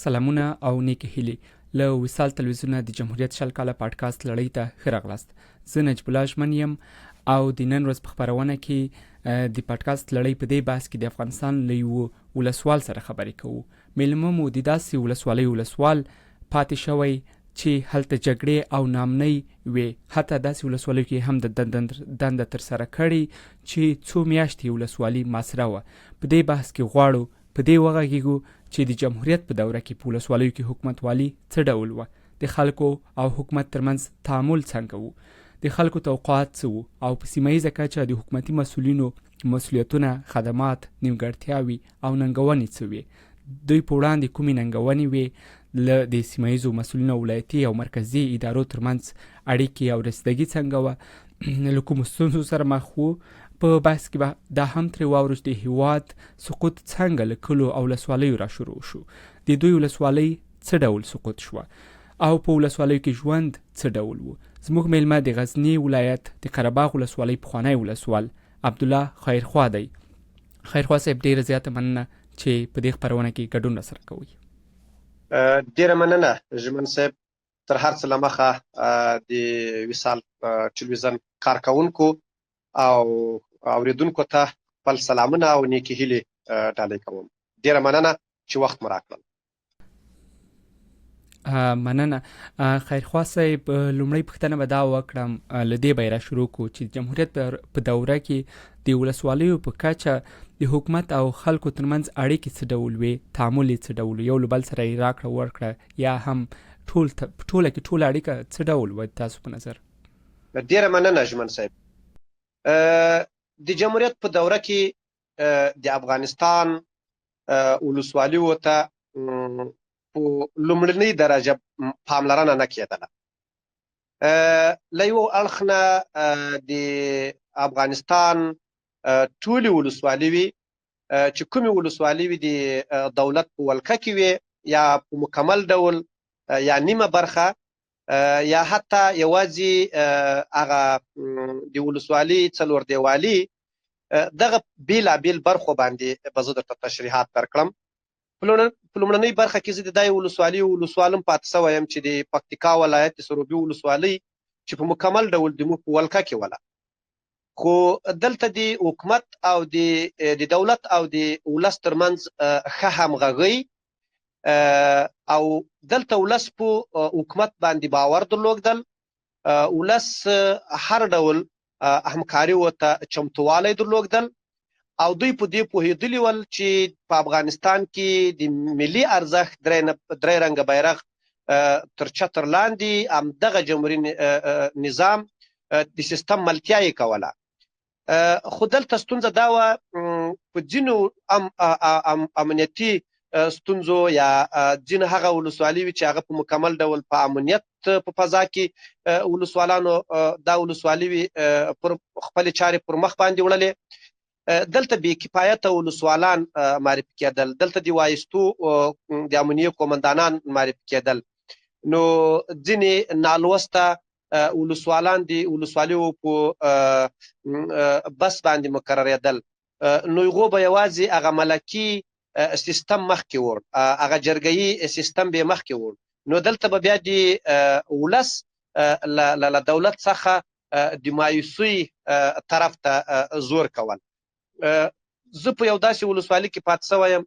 سلامونه او نیکې هیلې له وصال تلویزیون د جمهوریت شل کاله پادکاسټ لړۍ ته ښه راغلاست. زه نجیب الله ژمن یم او د نن ورځ په خپرونه کې د پادکاسټ لړۍ په دې بحث کې د افغانستان له یوه ولسوال سره خبرې کوو. میلمه مو د داسې ولسوال پاتې شوی چې هلته جګړې او نامنۍ وي، حتی داسې ولسوالیو کې هم د دنده ترسره کړې چې څو میاشتې ولسوالي محاصره وه. په دې بحث کې غواړو په دې وغږیږو چې د جمهوریت په دوره کې په ولسوالیو کې حکومتوالي څه ډول وه، د خلکو او حکومت ترمنځ تعامل څنګه و، د خلکو توقعات څه وو، او په سیمه ییزه کچه د حکومتي مسؤلینو مسؤلیتونه، خدمات، نیمګړتیاوې او ننګونې څه وې، دوی په وړاندې کومې ننګونې وې، له د سیمه ییزو مسؤلینو، ولایتي او مرکزي ادارو ترمنځ اړیکې او رسیدګي څنګه وه، له کومو ستونزو سره مخ وو. په بحث کې به دا هم ترې واورو چې د هېواد سقوط څنګه له کلو او ولسوالیو را شروع شو، د دوی ولسوالۍ څه ډول سقوط شوه او په ولسوالیو کې ژوند څه ډول و. زموږ میلمه د غزني ولایت د قرهباغ ولسوالۍ پخوانی ولسوال عبدالله خیرخوا دی. خیرخوا صاحب، ډېره زیاته مننه چې په دې خپرونه کې ګډون راسره کوئ. ډېره مننه ژمن صاحب. تر هر څه له مخه د وصال ټلویزیون کارکوونکو او اوریدونکو ته خپل سلامونه او نیکې هیلې ډالۍ کوم. ډېره مننه چې وخت مو راکړل. مننه. خیرخوا صاحب، لومړی پوښتنه به دا وکړم، له دې به یې را شروع کړو چې د جمهوریت په دوره کې د ولسوالیو په کچه د حکومت او خلکو ترمنځ اړیکې څه ډول وې، تعامل یې څه ډول، یو له بل سره یې راکړه ورکړه یا هم ټوله کې ټوله اړیکه څه ډول وه تاسو په نظر؟ ډېره مننه ژمن صاحب. د جمهوریت په دوره کې د افغانستان ولسوالیو ته په لومړنۍ درجه پاملرنه نه کېدله. له یو اړخ نه د افغانستان ټولې ولسوالۍ وي چې کومې ولسوالۍ وي د دولت په ولکه کې وي، یا په مکمل ډول یا نیمه برخه، یا حتی یوازې هغه د ولسوالۍ څلور دیوالي، دغه بیلابیل برخو باندې به زه درته تشریحات درکړم. په لومړنۍ برخه کې زه د دای ولسوالم پاتې شوی یم چې د پکتیکا ولایت د سروبي ولسوالۍ چې په مکمل ډول د موږ په ولکه کې وله. خو دلته د حکومت او د دولت او د ولس ترمنځ ښه همغږۍ او دلته ولس په حکومت باندې باور درلودل، ولس هر ډول همکاري ورته چمتوالی درلودل، او دوی په دې پوهېدلي ول چې په افغانستان کې د ملي ارزښت درې رنګه بیرغ تر چتر لاندې همدغه جمهوري نظام د سیستم ملتیا یې کوله. خو دلته ستونزه دا وه، په ځینو امنیتي ستونزو یا ځینې هغه ولسوالۍ وي چې هغه په مکمل ډول په امنیت په فضا کې ولسوالانو دا ولسوالۍ وي پر خپلې چارې پر مخ باندې وړلې. دلته بې کفایته ولسوالان معرفي کېدل، دلته د وایستو د امنیې قومندانان معرفي کېدل، نو ځینې نالوسته ولسوالان د ولسوالیو په بس باندې مقررېدل، نو هغو به یوازې هغه ملکي سیستم مخکې وړ، هغه جرګهیي سیستم به یې مخکې وړ. نو دلته به بیا د ولس له دولت څخه د مایوسۍ طرف ته زور کول. زه په یو داسې ولسوالۍ کې پاتې شوی یم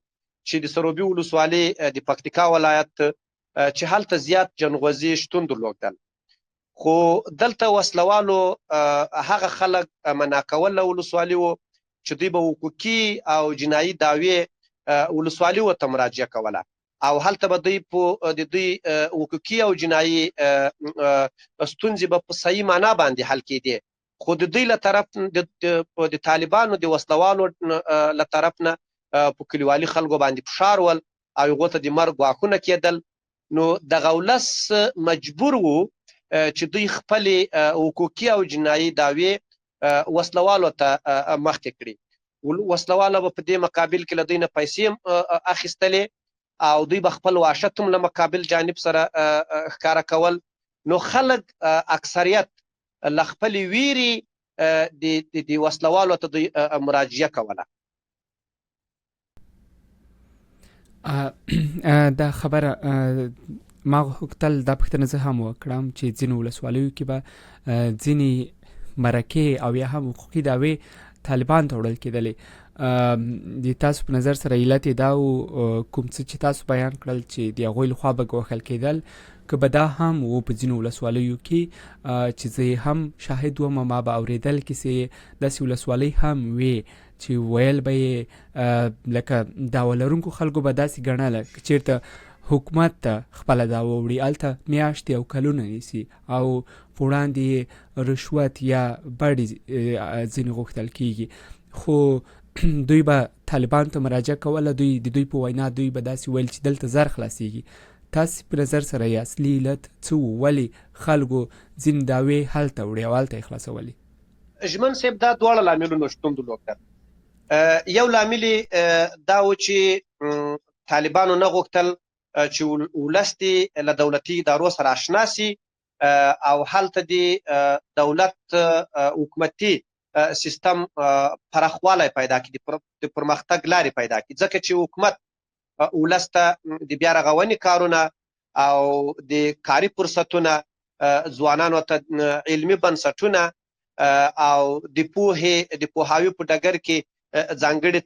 چې د سروبي ولسوالۍ د پکتیکا ولایت چې هلته زیات جنغوزي شتون درلودل. خو دلته وسلوالو هغه خلک منع کول له ولسوالۍ وو چې دوی به حقوقي او جنایي دعوې ولسوالۍ ورته مراجعه کوله، او هلته به دوی د دوی حقوقي او جنایي ستونزې به په صحیح معنا باندې حل کېدې. خو د دوی له طرف د طالبانو د وسلوالو له طرف نه په کلیوالي خلکو باندې فشار ول او هغو ته د مرګ ګواښونه کېدل. نو دغه ولس مجبور وو چې دوی خپلې حقوقي او جنایي دعوې وسلوالو ته مخکې کړي. وسلواله به په دې مقابل کې له دوی نه پیسې اخیستلې او دوی به خپل وحشت هم له مقابل جانب سره ښکاره کول. نو خلک اکثریت له خپلې ویرې د وسلوالو ته دوی مراجعه کوله. دا خبره ما غوښتل دا پوښتنه زه هم وکړم چې ځینو ولسوالیو کې به ځینې مرکې او یا هم حقوقي دعوې طالبان ته وړل کېدلې. د تاسو په نظر سره علت دا و کوم څه چې تاسو بیان کړل چې د هغوی لخوا به ګوښل کېدل، که به دا هم و په ځینو ولسوالیو کې چې زه هم شاهد وم، ما به اورېدل کیسې داسې ولسوالۍ هم وې چې ویل به یې لکه دعوه لرونکو خلکو به داسې ګڼله که چېرته حکومت ته خپله دعوه وړي هلته میاشتې او کلونه نیسي او په وړاندې رشوت یا بډې ځینې غوښتل کېږي. خو دوی به طالبان ته مراجعه کوله، دوی د دوی په وینا دوی به داسې ویل چې دلته زر خلاصېږي. تاسې په نظر سره یې اصلي علت څه و؟ ولې خلکو ځینې دعوې هلته وړې او هلته یې خلاصولې؟ ژمن صاحب دا دواړه لاملونه شتون درلود. یو لامل دا و چې طالبانو نه غوښتل چې ولس دې له دولتي ادارو سره اشنا سي او هلته د دولت حکومتي سیستم پراخوالی پیدا کړي، د پرمختګ لارې پیدا کړي، ځکه چې حکومت ولس ته د بیا رغونې کارونه او د کاري فرصتونه، ځوانانو ته علمي بنسټونه او د پوهې د پوهاوي په ډګر کې ځانګړي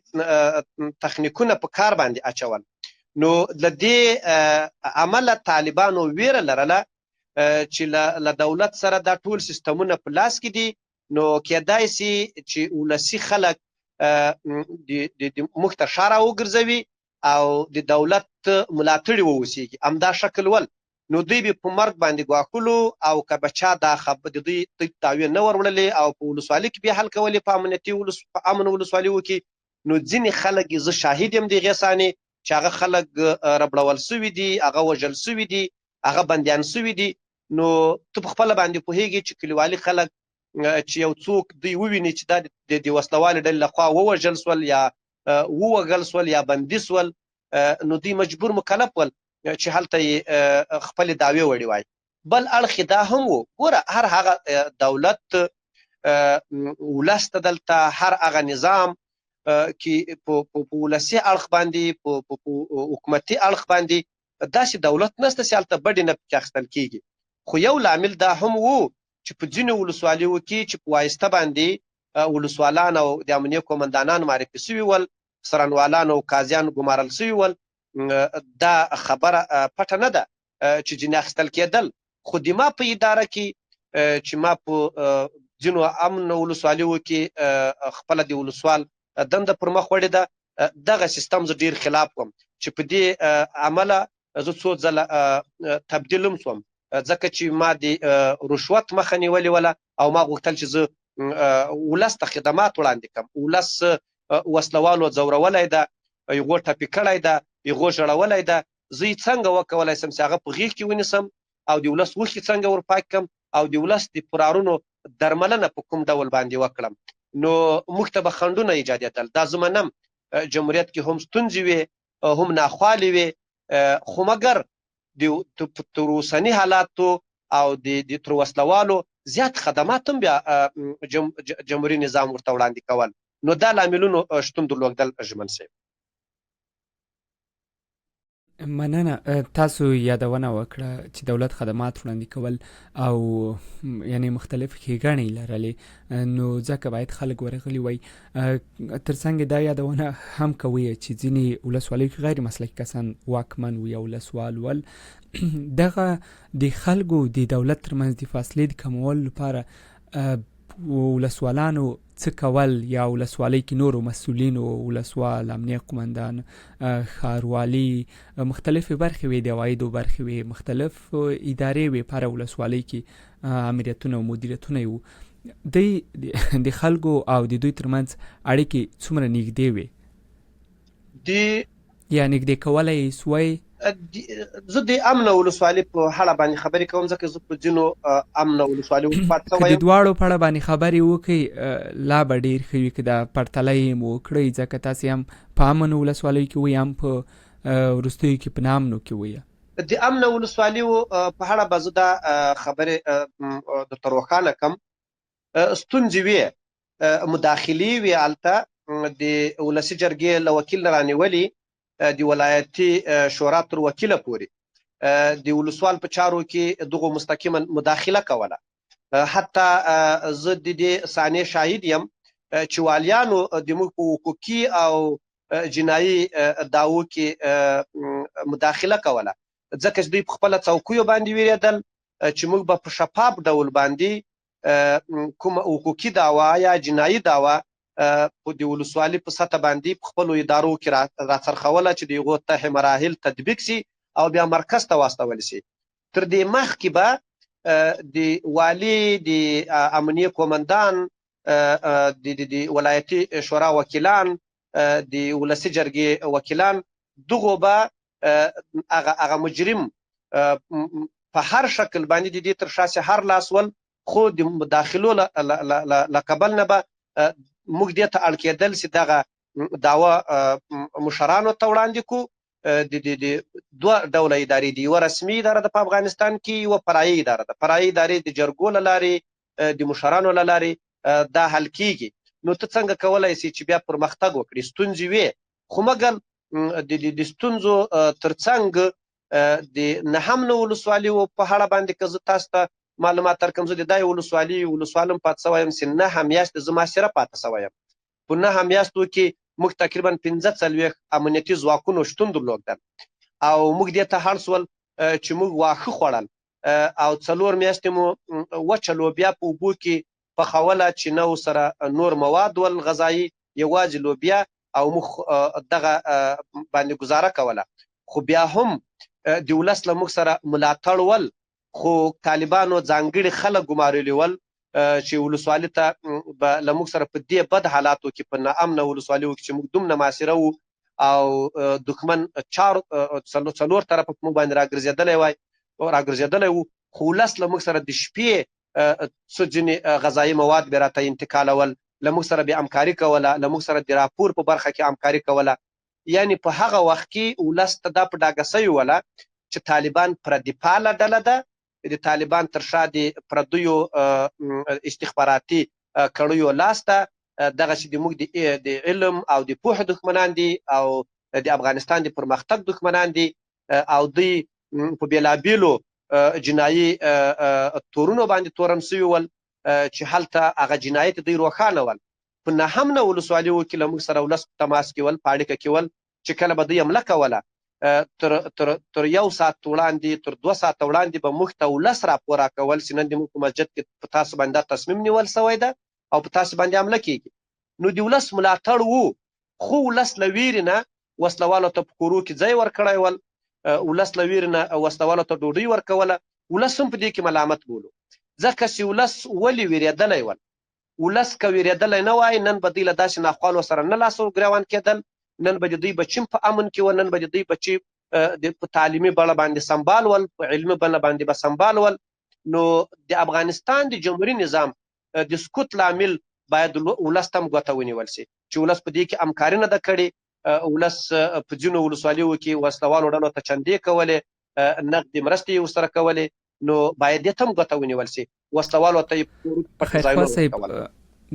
تخنیکونه په کار باندې اچول. نو له دې عمله طالبانو ویره لرله چې له دولت سره دا ټول سیستمونه په لاس کې دي، نو کېدای سي چې ولسي خلک موږ ته شا راوګرځوي او د دولت ملاتړي واوسېږي. همدا شکل ول نو دوی به په مرګ باندې ګواښلو او که به چا دا د دوی دعوې نه وروړلې او په ولسوالۍ کې بیا حل کولې په امن ولسوالیو کې، نو ځینې خلک زه شاهد یم د هغې سانې چې هغه خلک ربړول سوي دي، هغه وژل سوي دي، هغه بندیان سوي دي. نو ته په خپله باندې پوهېږي چې کلیوالي خلک چې یو څوک دوی وویني چې دا د وسلوالې ډلې لخوا ووژل سول یا ووږل سول یا بندي سول، نو دوی مجبور مکلف ول چې هلته یې خپلې دعوې وړې وای. بل اړخ دا هم و، ګوره هر هغه دولت ولس ته دلته هر هغه نظام کې په ولسي اړخ باندې په حکومتي اړخ باندې داسې دولت نشته چې هلته بډې نه پکې اخیستل کېږي. خو یو لامل دا هم و چې په ځینو ولسوالیو کې چې په وایسته باندې ولسوالان او د امنیه قومندانان معرفي سوي ول، څرنګوالان او قاضیان ګمارل سوي ول، دا خبره پټه نه ده چې ځینې اخیستل کېدل. خو د ما په اداره کې چې ما په ځینو امن ولسوالیو کې خپله د ولسوال دنده پر مخ وړې ده، دغه سیستم زه ډېر خلاف کوم چې په دې عمله زه څو ځله تبدیل هم سوم، ځکه چې ما د رشوت مخه نیولې وله او ما غوښتل چې زه ولس ته خدمات وړاندې کړم. ولس وسلوالو ځورولی ده، هغو ټپي کړی ده، هغو ژړولی ده، زه یې څنګه وکولی سم چې هغه په غېږ کې ونیسم او د ولس اوښکې څنګه ورپاک کړم او د ولس د پرارونو درملنه په کوم ډول باندې وکړم. نو موږ ته به خنډونه ایجادېدل. دا زه منم جمهوریت کې هم ستونزې وې، هم ناخوالې وې، خو مګر تر اوسني حالاتو او د تر وسلوالو زیات خدمات هم بیا جمهوري نظام ورته وړاندې کول. نو دا لاملونو شتون درلودل. ژمن صاحب مننه. تاسو یادونه وکړه چې دولت خدمات وړاندې کول او یعنی مختلف ښېګڼې لرلې، نو ځکه باید خلک ورغلي وای. ترڅنګ دا یادونه هم کوي چې ځینې ولسوالیو کې غیر مسلکي کسان واکمن و یا ولسوال ول. دغه د خلکو د دولت ترمنځ د فاصلې د کمولو لپاره ولسوالانو څه کول، یا ولسوالۍ کې نورو مسؤلینو، ولسوال، امنیه قومندان، ښاروالي، مختلفې برخې وې، د عوایدو برخې وې، مختلف ادارې وې په هره ولسوالۍ کې، امریتونه او مدیریتونه وو. د خلکو او د دوی ترمنځ اړیکې څومره نږدې وې یا نږدې کولی سوی؟ زه د امن ولسوالۍ په اړه باندې خبرې کوم ځکه زه په ځینو امن ولسوالیو کې پاتې شوی یم. که د دواړو په اړه باندې خبرې وکړئ لا به ډېر ښه وي، که دا پرتله یې مو وکړئ، ځکه تاسې هم په امن ولسوالیو کې وئ، هم په وروستیو کې په ناامنو کې وئ. د امن ولسوالیو په اړه به زه دا خبرې درته روښانه کړم. ستونزې وې، مداخلې وې هلته د ولسي جرګې له وکیل نه رانیولې د ولایتي شورا تر وکیله پورې د ولسوال په چارو کې دغه مستقیما مداخله کوله. حتی زه د دې صحنې شاهد یم چې والیانو د موږ په حقوقي او جنایي دعوو کې مداخله کوله، ځکه چې دوی په خپله څوکیو باندې ویرېدل چې موږ به په شفاف ډول باندې کومه حقوقي دعوا یا جنایي دعوا د ولسوالي په سطح باندې په خپلو ادارو کې راڅرخوله چې د هغو طرح مراحل تطبیق سي او بیا مرکز ته واستول سي. تر دې مخکې به د والي، د امنیه قومندان، د ولایتي شورا وکیلان، د ولسي جرګې وکیلان، دغو به هغه مجرم په هر شکل باندې د دې تر شا سي هر لاس ول، خو د مداخلو له کبل نه به موږ دې ته اړ کېدل چې دغه دعوه مشرانو ته وړاندې کړو. د دوه ډوله ادارې دي، یوه رسمي اداره ده په افغانستان کې، یوه فرعي اداره ده. فرعي ادارې د جرګو له لارې، د مشرانو له لارې دا حل کیږي. نو ته څنګه کولی سې چې بیا پرمختګ وکړي؟ ستونزې وې، خو مګر د ستونزو ترڅنګ د نهم ولسوالیو په اړه باندې که زه تاسو ته معلومات درکړم، زه د دای ولسوال هم پاتې شوی یم چې 9 میاشتې زه محاصره پاتې شوی یم. په 9 میاشتو کې موږ تقریبا 45 امنیتي ځواکونو شتون درلودل او موږ دې ته اړ شول چې موږ واښه خوړل او 4 میاشتې مو وچه لوبیا په اوبو کې پخوله چې نه ورسره نور مواد ول غذایي، یوازې لوبیا، او موږ دغه باندې ګزاره کوله. خو بیا هم د ولس له موږ سره ملاتړ ول، خو طالبانو ځانګړي خلک ګمارلي ول چې ولسوالي ته به له موږ سره په دې بد حالاتو کې، په ناامنه ولسوالیو کې چې موږ دومره محاصره وو او دښمن 4 طرفه په موږ باندې راګرځېدلی وو، خو ولس له موږ سره د شپې څه ځینې غذایي مواد بیا راته انتقالول، له موږ سره بیا همکاري کوله، له موږ سره د راپور په برخه کې همکاري کوله. یعنې په هغه وخت کې ولس ته دا په ډاګه سوي وله چې طالبان پردي پاله ډله ده، د طالبان تر شا د پردیو استخباراتي کړیو لاس ته دغسې د موږ د علم او د پوهې دښمنان دي او د افغانستان د پرمختګ دښمنان دي او دوی په بېلابېلو جنایي تورونو باندې تورن سوي ول چې هلته هغه جنایت دوی روښانه ول. په نهم ولسوالیو کې له موږ سره ولس په تماس کې ول، په اړیکه کې ول، چې کله به دوی حمله کوله تر 1 ساعت وړاندې، تر 2 ساعته وړاندې به موږ ته ولس راپور راکول چې نن د موږ په مسجد کې په تاسو باندې تصمیم نیول سوی ده او په تاسو باندې حمله کیږي. نو د ولس ملاتړ وو، خو ولس له ویرې نه وسلوالو ته په کورو کې ځای ورکړی ول، ولس له ویرې نه وسلوالو ته ډوډۍ ورکوله. ولس هم په دې کې ملامت بولو، ځکه چې ولس ولې ویرېدلی ول. ولس که ویرېدلی نه وای، نن به دوی له داسې ناخوالو سره نه لاس و ګرېوان کېدل، نن به د دوی بچي په امن کې و، نن به د دوی بچي په تعلیمي بڼه باندې سمبال ول، په علمي بڼه باندې به سمبال ول. نو د افغانستان د جمهوري نظام د سقوط لامل باید ولس ته هم ګوته ونیول سي چې ولس په دې کې همکاري نه ده کړې. ولس په ځینو ولسوالیو کې وسلوالو ډلو ته چندې کولې، نقدې مرستې یې ورسره کولې، نو باید دې ته هم ګوته ونیول سي. وسلوالو ته یې پټ ځایونه ورکول.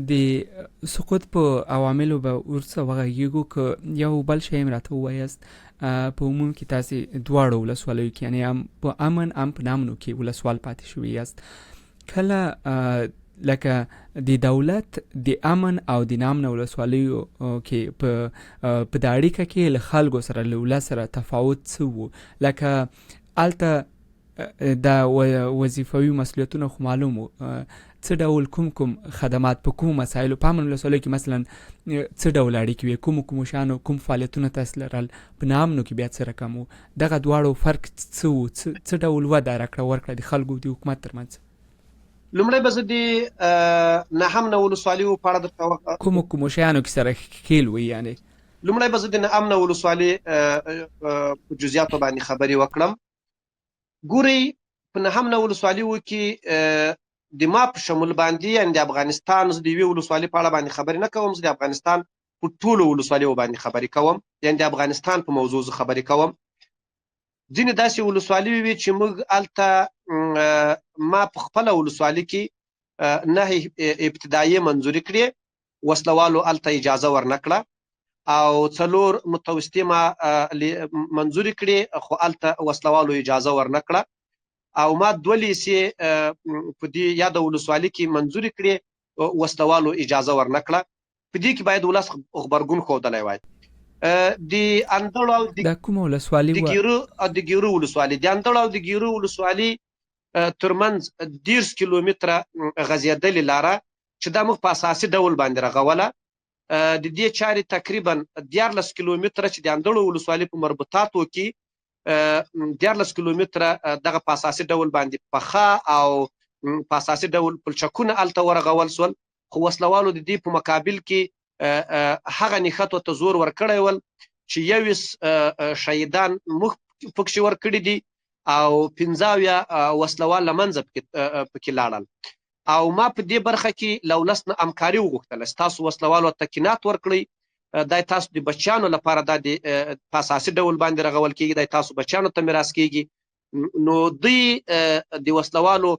د سقوط په عواملو به ورڅه وغږیږو که یو بل شی هم راته ووایاست. په عموم کې تاسې دواړو ولسوالیو کې، یعنې هم په امن هم په نامنو کې ولسوال پاتې شوي یاست. کله لکه د دولت د امن او د نامنه ولسوالیو کې په د اړیکه کې له خلکو سره له ولس سره تفاوت څه و؟ لکه هلته د وظیفوي مسؤلیتونه خو معلوم و، څه ډول کوم خدمات په کومو مسایلو په امن ولسوالیو کې مثلا څه ډول اړیکې وې، کومو شیانو کوم فعالیتونه تاسې لرل، په نامنو کې بیا څه رقم و؟ دغه دواړو فرق څه و؟ څه ډول وده راکړه ورکړه د خلکو د حکومت ترمنځ؟ لومړی به زه د نهم ولسوالیو په اړه درته کومو شیانو کې سره ښکیل وي؟ یعنې لومړی به زه د نهم ولسوالۍ په جزئیاتو باندې خبرې وکړم. ګورئ، په نهم ولسوالیو کې د ما په شمول باندې، یعنې د افغانستان، زه د یوې ولسوالۍ په اړه باندې خبرې نه کوم، زه د افغانستان په ټولو ولسوالیو باندې خبرې کوم، یعنې د افغانستان په موضوع زه خبرې کوم. ځینې داسې ولسوالۍ وي چې موږ هلته ما په خپله ولسوالۍ کې نهي ابتدایي منظوري کړې، وسلوالو هلته اجازه ورنه کړه. او 4 متوسطې منظوري کړې، خو هلته وسلوالو اجازه ورنکړه. او ما 2 لیسې په دې یاده ولسوالۍ کې منظوري کړې، وسلوالو اجازه ورنکړه. په دې کې باید ولس غبرګون ښودلی وای. د اندړ او د کومه ولسوالي د ګیرو ولسوالي، د اندړ او د ګیرو ولسوالي ترمنځ 10 کیلومتره غځېدلې لاره چې دا موږ په اساسي ډول باندې رغوله. د دې چارې تقریبا 14 کیلومتره چې د اندړو ولسوالي په مربوطاتو کې 14 کیلومتره دغه په اساسي ډول باندې پخه او په اساسي ډول پلچکونه هلته ورغول سول. خو وسلوالو د دې په مقابل کې هغه نښتو ته زور ورکړی ول چې 21 شهیدان موږ پکښې ورکړي دي او 15 وسلوال له منځه پکې لاړل. او ما په دې برخه کې له ولس نه همکاري وغوښتله، ستاسو وسلوالو تکینات ورکړئ، دا تاسو د بچیانو لپاره دا په اساسي ډول باندې رغول کېږي، دا تاسو بچیانو ته میراث کېږي. نو دوی د وسلوالو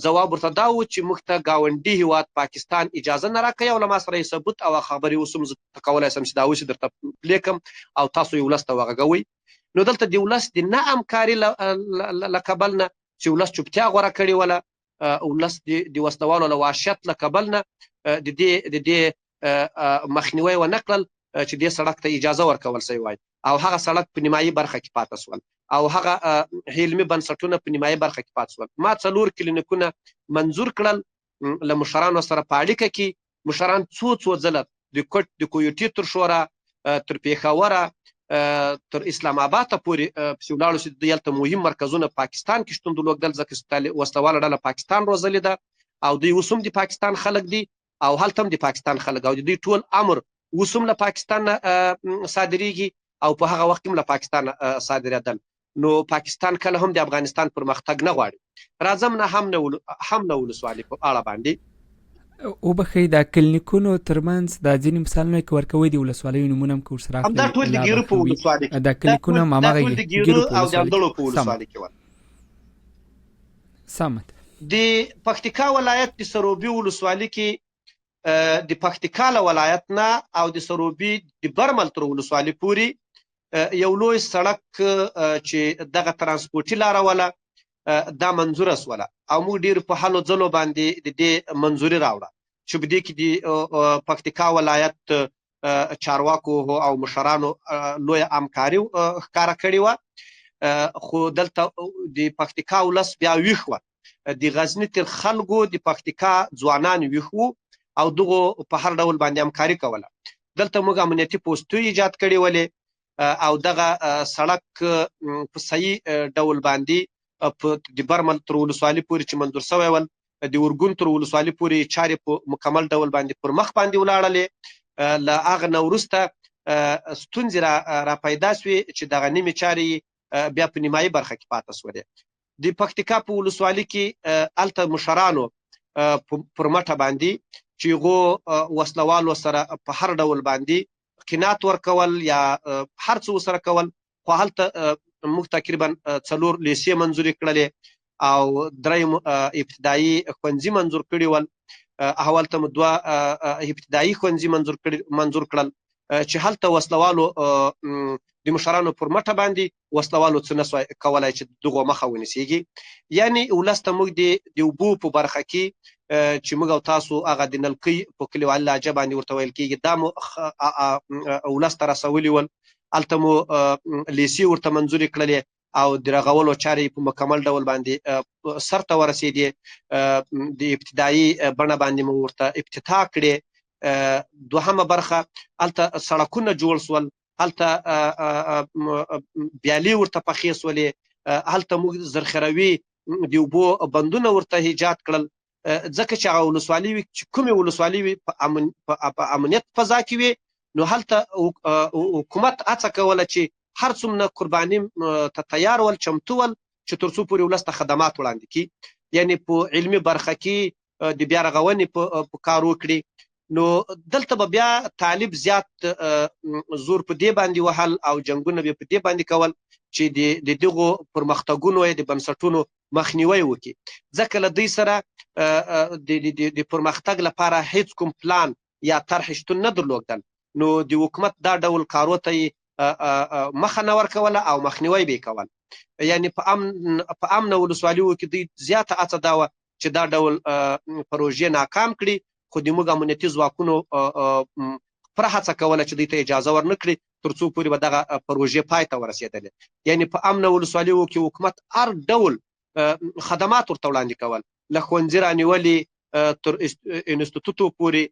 ځواب ورته دا و چې موږ ته ګاونډي هیواد پاکستان اجازه نه راکوي او له ما سره یې ثبوت او خبرې اوس هم زه کولی شم چې دا اوس درته پلی کړم او تاسو یې ولس ته وغږوئ. نو دلته د ولس د نه همکاري له کبل نه چې ولس چوپتیا غوره کړې وله، ولس د وسلوالو له وحشت له کبل نه د دې مخنیوی ونه کړل چې دې سړک ته اجازه ورکول شوی وای، او هغه سړک په نیمایي برخه کې پاتې سول او هغه علمي بنسټونه په نیمایي برخه کې پاتې سول. ما 4 کلینیکونه منظور کړل له مشرانو سره په اړیکه کې. مشران څو ځله د کویټي تر شورا تر پیښوره تر اسلام آباد پورې پسې ولاړو چې دلته مهم مرکزونه پاکستان کې شتون درلودل، ځکه وسلواله ډله پاکستان روزلې ده او دوی اوس هم د پاکستان خلک دي او هلته هم د پاکستان خلک او دوی ټول امر اوس هم له پاکستان صادریږي او په هغه وخت هم له پاکستان صادرېدل. نو پاکستان کله هم د افغانستان پرمختګ نه غواړي. راځم نه هم نه ولسوالي په اړه باندې وبخښئ، د کلینیکونو ترمنځ دا ځینې مثالونه که ورکوئ د ولسوالیو نومونه هم که ورسره اخلئ همدا ټول د ګیرو په ولسوالي کې، دا کلینیکونه هم هماغه د ګیرو او د اندړو په ولسوالي کې ول. سمت د پکتیکا ولایت د سروبي ولسوالي کې د پکتیکا له ولایت نه او د سروبي د برمل تر ولسوالي پورې یو لوی سړک چې دغه ترانسپورټي لاره وله دا منظوره سوله او موږ ډېر په هلو ځلو باندې د دې منظوري راوړه چې په دې کې د پکتیکا ولایت چارواکو او مشرانو لویه همکاري ښکاره کړې وه. خو دلته د پکتیکا ولس بیا ویښ وه، د غزني تر خلکو د پکتیکا ځوانان ویښ وو او دغو په هر ډول باندې همکاري کوله. دلته موږ امنیتي پوسټونه ایجاد کړي ولې او دغه سړک په صحیح ډول باندې د برمل تر ولسوالي پورې چې منظور شوی ول، د ورګون تر ولسوالي پورې چارې په مکمل ډول باندې پر مخ باندې ولاړلې. له هغه نه وروسته ستونزې را پیدا سوې چې دغه نیمې چارې بیا په نیمایي برخه کې پاتې سولې. د پکتیکا په ولسوالي کې هلته مشرانو پر مټه باندې چې هغو وسلوالو سره په هر ډول باندې قناعت ورکول یا هر څه ورسره کول، خو هلته موږ تقریبا 4 لیسې منظورې کړلې او 3 ابتدایي ښوونځي منظور کړي ول. هلته مو 2 ابتدایي ښوونځي منظور کړل چې هلته وسلوالو د مشرانو پر مټه باندې وسلوالو څه نه سوای کولی چې دغو مخه ونیسېږي. یعنې ولس ته موږ د اوبو په برخه کې چې موږ او تاسو هغه د نلکۍ په کلیوالي لهجه باندې ورته ویل کېږي دا مو ولس ته رسولي ول. هلته مو لیسې ورته منظورې کړلې او د رغولو چارې په مکمل ډول باندې سر ته ورسېدې. د ابتدایي بڼه باندې مو ورته افتتاح کړې. دوهمه برخه هلته سړکونه جوړ سول، هلته بیالې ورته پخې سولې، هلته موږ ذخیروي د اوبو بندونه ورته ایجاد کړل، ځکه چې هغه ولسوالۍ وي چې کومې ولسوالۍ وي په امنیت فضا کې وي نو هلته حکومت هڅه کوله چې هر څومره قرباني ته تیار ول، چمتو ول چې تر څو پورې ولس ته خدمات وړاندې کړي، یعنې په علمي برخه کې د بیا رغونې په کار وکړي. نو دلته به بیا طالب زیات زور په دې باندې وهل او جنګونه به په دې باندې کول چې د دغو پرمختګونو د بنسټونو مخنیوی وکړي، ځکه له دوی سره د پرمختګ لپاره هیڅ کوم پلان یا طرح شتون نه درلودل. نو د حکومت دا ډول کارو ته یې مخه نه ورکوله او مخنیوی به یې کول. یعنې په امنه ولسوالیو کې دوی زیاته هڅه دا وه چې دا ډول پروژې ناکام کړي، خو د موږ امنیتي ځواکونو پوره هڅه کوله چې دوی ته اجازه ورنه کړي تر څو پورې به دغه پروژې پای ته ورسېدلې. یعنې په امنه ولسوالیو کې حکومت هر ډول خدمات ورته وړاندې کول، له ښوونځي رانیولې تر انسټیټوټو پورې،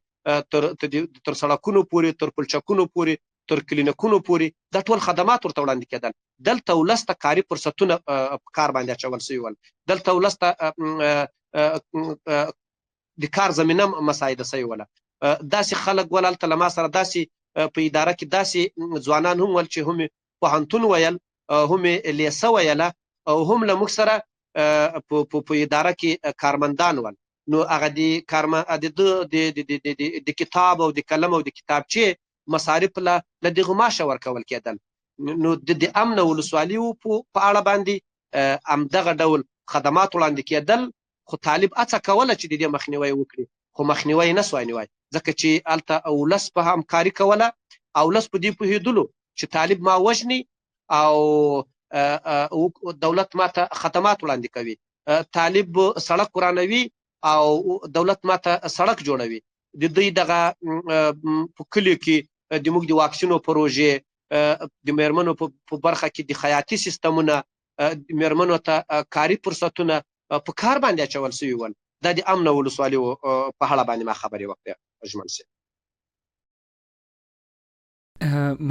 تر سړکونو پورې، تر پلچکونو پورې، تر کلینیکونو پورې، دا ټول خدمات ورته وړاندې کېدل. دلته ولس ته کاري فرصتونه په کار باندې اچول سوي ول، دلته ولس ته د کار زمینه مساعده سوي وله. داسې خلک ول هلته له ما سره، داسې په اداره کې داسې ځوانان هم ول چې هم پوهنتون ویل، هم لیسه ویله، او هم له موږ سره په اداره کې کارمندان ول. نو هغه د کتاب او د قلم او د کتابچې مصارف له دغو معاشه ورکول کېدل. نو د امنه ولسوالیو په اړه باندې همدغه ډول خدمات وړاندې کېدل، خو طالب هڅه کوله چې د دې مخنیوی وکړي، خو مخنیوی نه سوای نیوی، ځکه چې هلته ولس په همکاري کوله او ولس په دې پوهېدلو چې طالب ما وژني او دولت ماته خدمات وړاندې کوي، طالب سړک ورانوي او دولت ماته سړک جوړوي. د دوی دغه په کلیو کې د موږ د واکسینو پروژې، د میرمنو په برخه کې د خیاطي سیستمونه، میرمنو ته کاري فرصتونه په کار باندې اچول سوي ول. دا د امنه ولسوالیو په اړه باندې ما خبرې وکړې اجمل صاحب.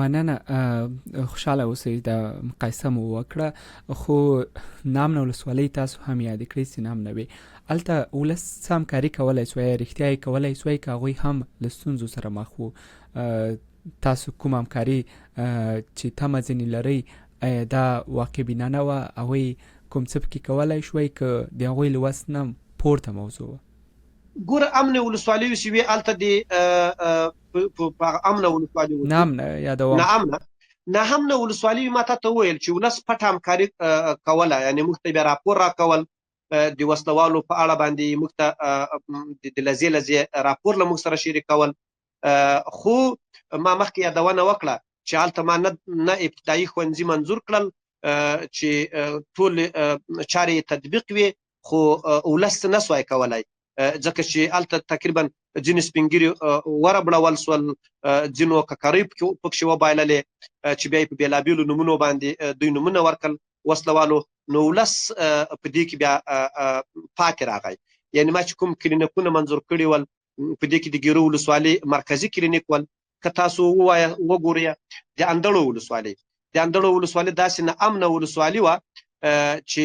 مننه، خوشحاله اوسئ. د مقایسه مو وکړه، خو نامنه ولسوالۍ تاسو هم یاد کړئ چې نامنه وي، هلته ولس څه همکاري کولی سوی، رښتیا یې کولی سوی که هغوی هم له ستونزو سره مخ وو؟ تاسو کوم همکاري چې تمه ځینې لرئ دا واقع بینانه وه؟ هغوی کوم څه پکې کولی شوی که د هغوی له وس نه پورته موضوع وه؟ ګوره امنه ولسوالیو چې وې هلته د امنه ولسوالیو نامنه یادوم، ناامنه ولسوالیو ما ته وویل چې ولس پټه همکاري کوله، یعنې موږ ته بیا راپور راکول د وسلوالو په اړه باندې، موږ ته د لزې لزې راپور له موږ سره شریکول. خو ما مخکې یادونه وکړه چې هلته ما نه ابتدایي ښوونځي منظور کړل چې ټول چارې تطبیق وي، خو ولس نه سوای کولی، ځکه چې هلته تقریبا ځینې سپین ږیري وربړول سول، ځینو ککرۍ پکښې وبایللې چې بیا یې په بېلابېلو نومونو باندې دوی نومونه ورکړل وسلوالو. نو ولس په دې کې بیا پاتې راغی. یعنې ما چې کوم کلینیکونه منظور کړي ول، په دې کې د ګیرو ولسوالۍ مرکزي کلینیک ول، که تاسو وګورئ د اندړو ولسوالۍ، د اندړو ولسوالۍ داسې نه امنه ولسوالي وه چې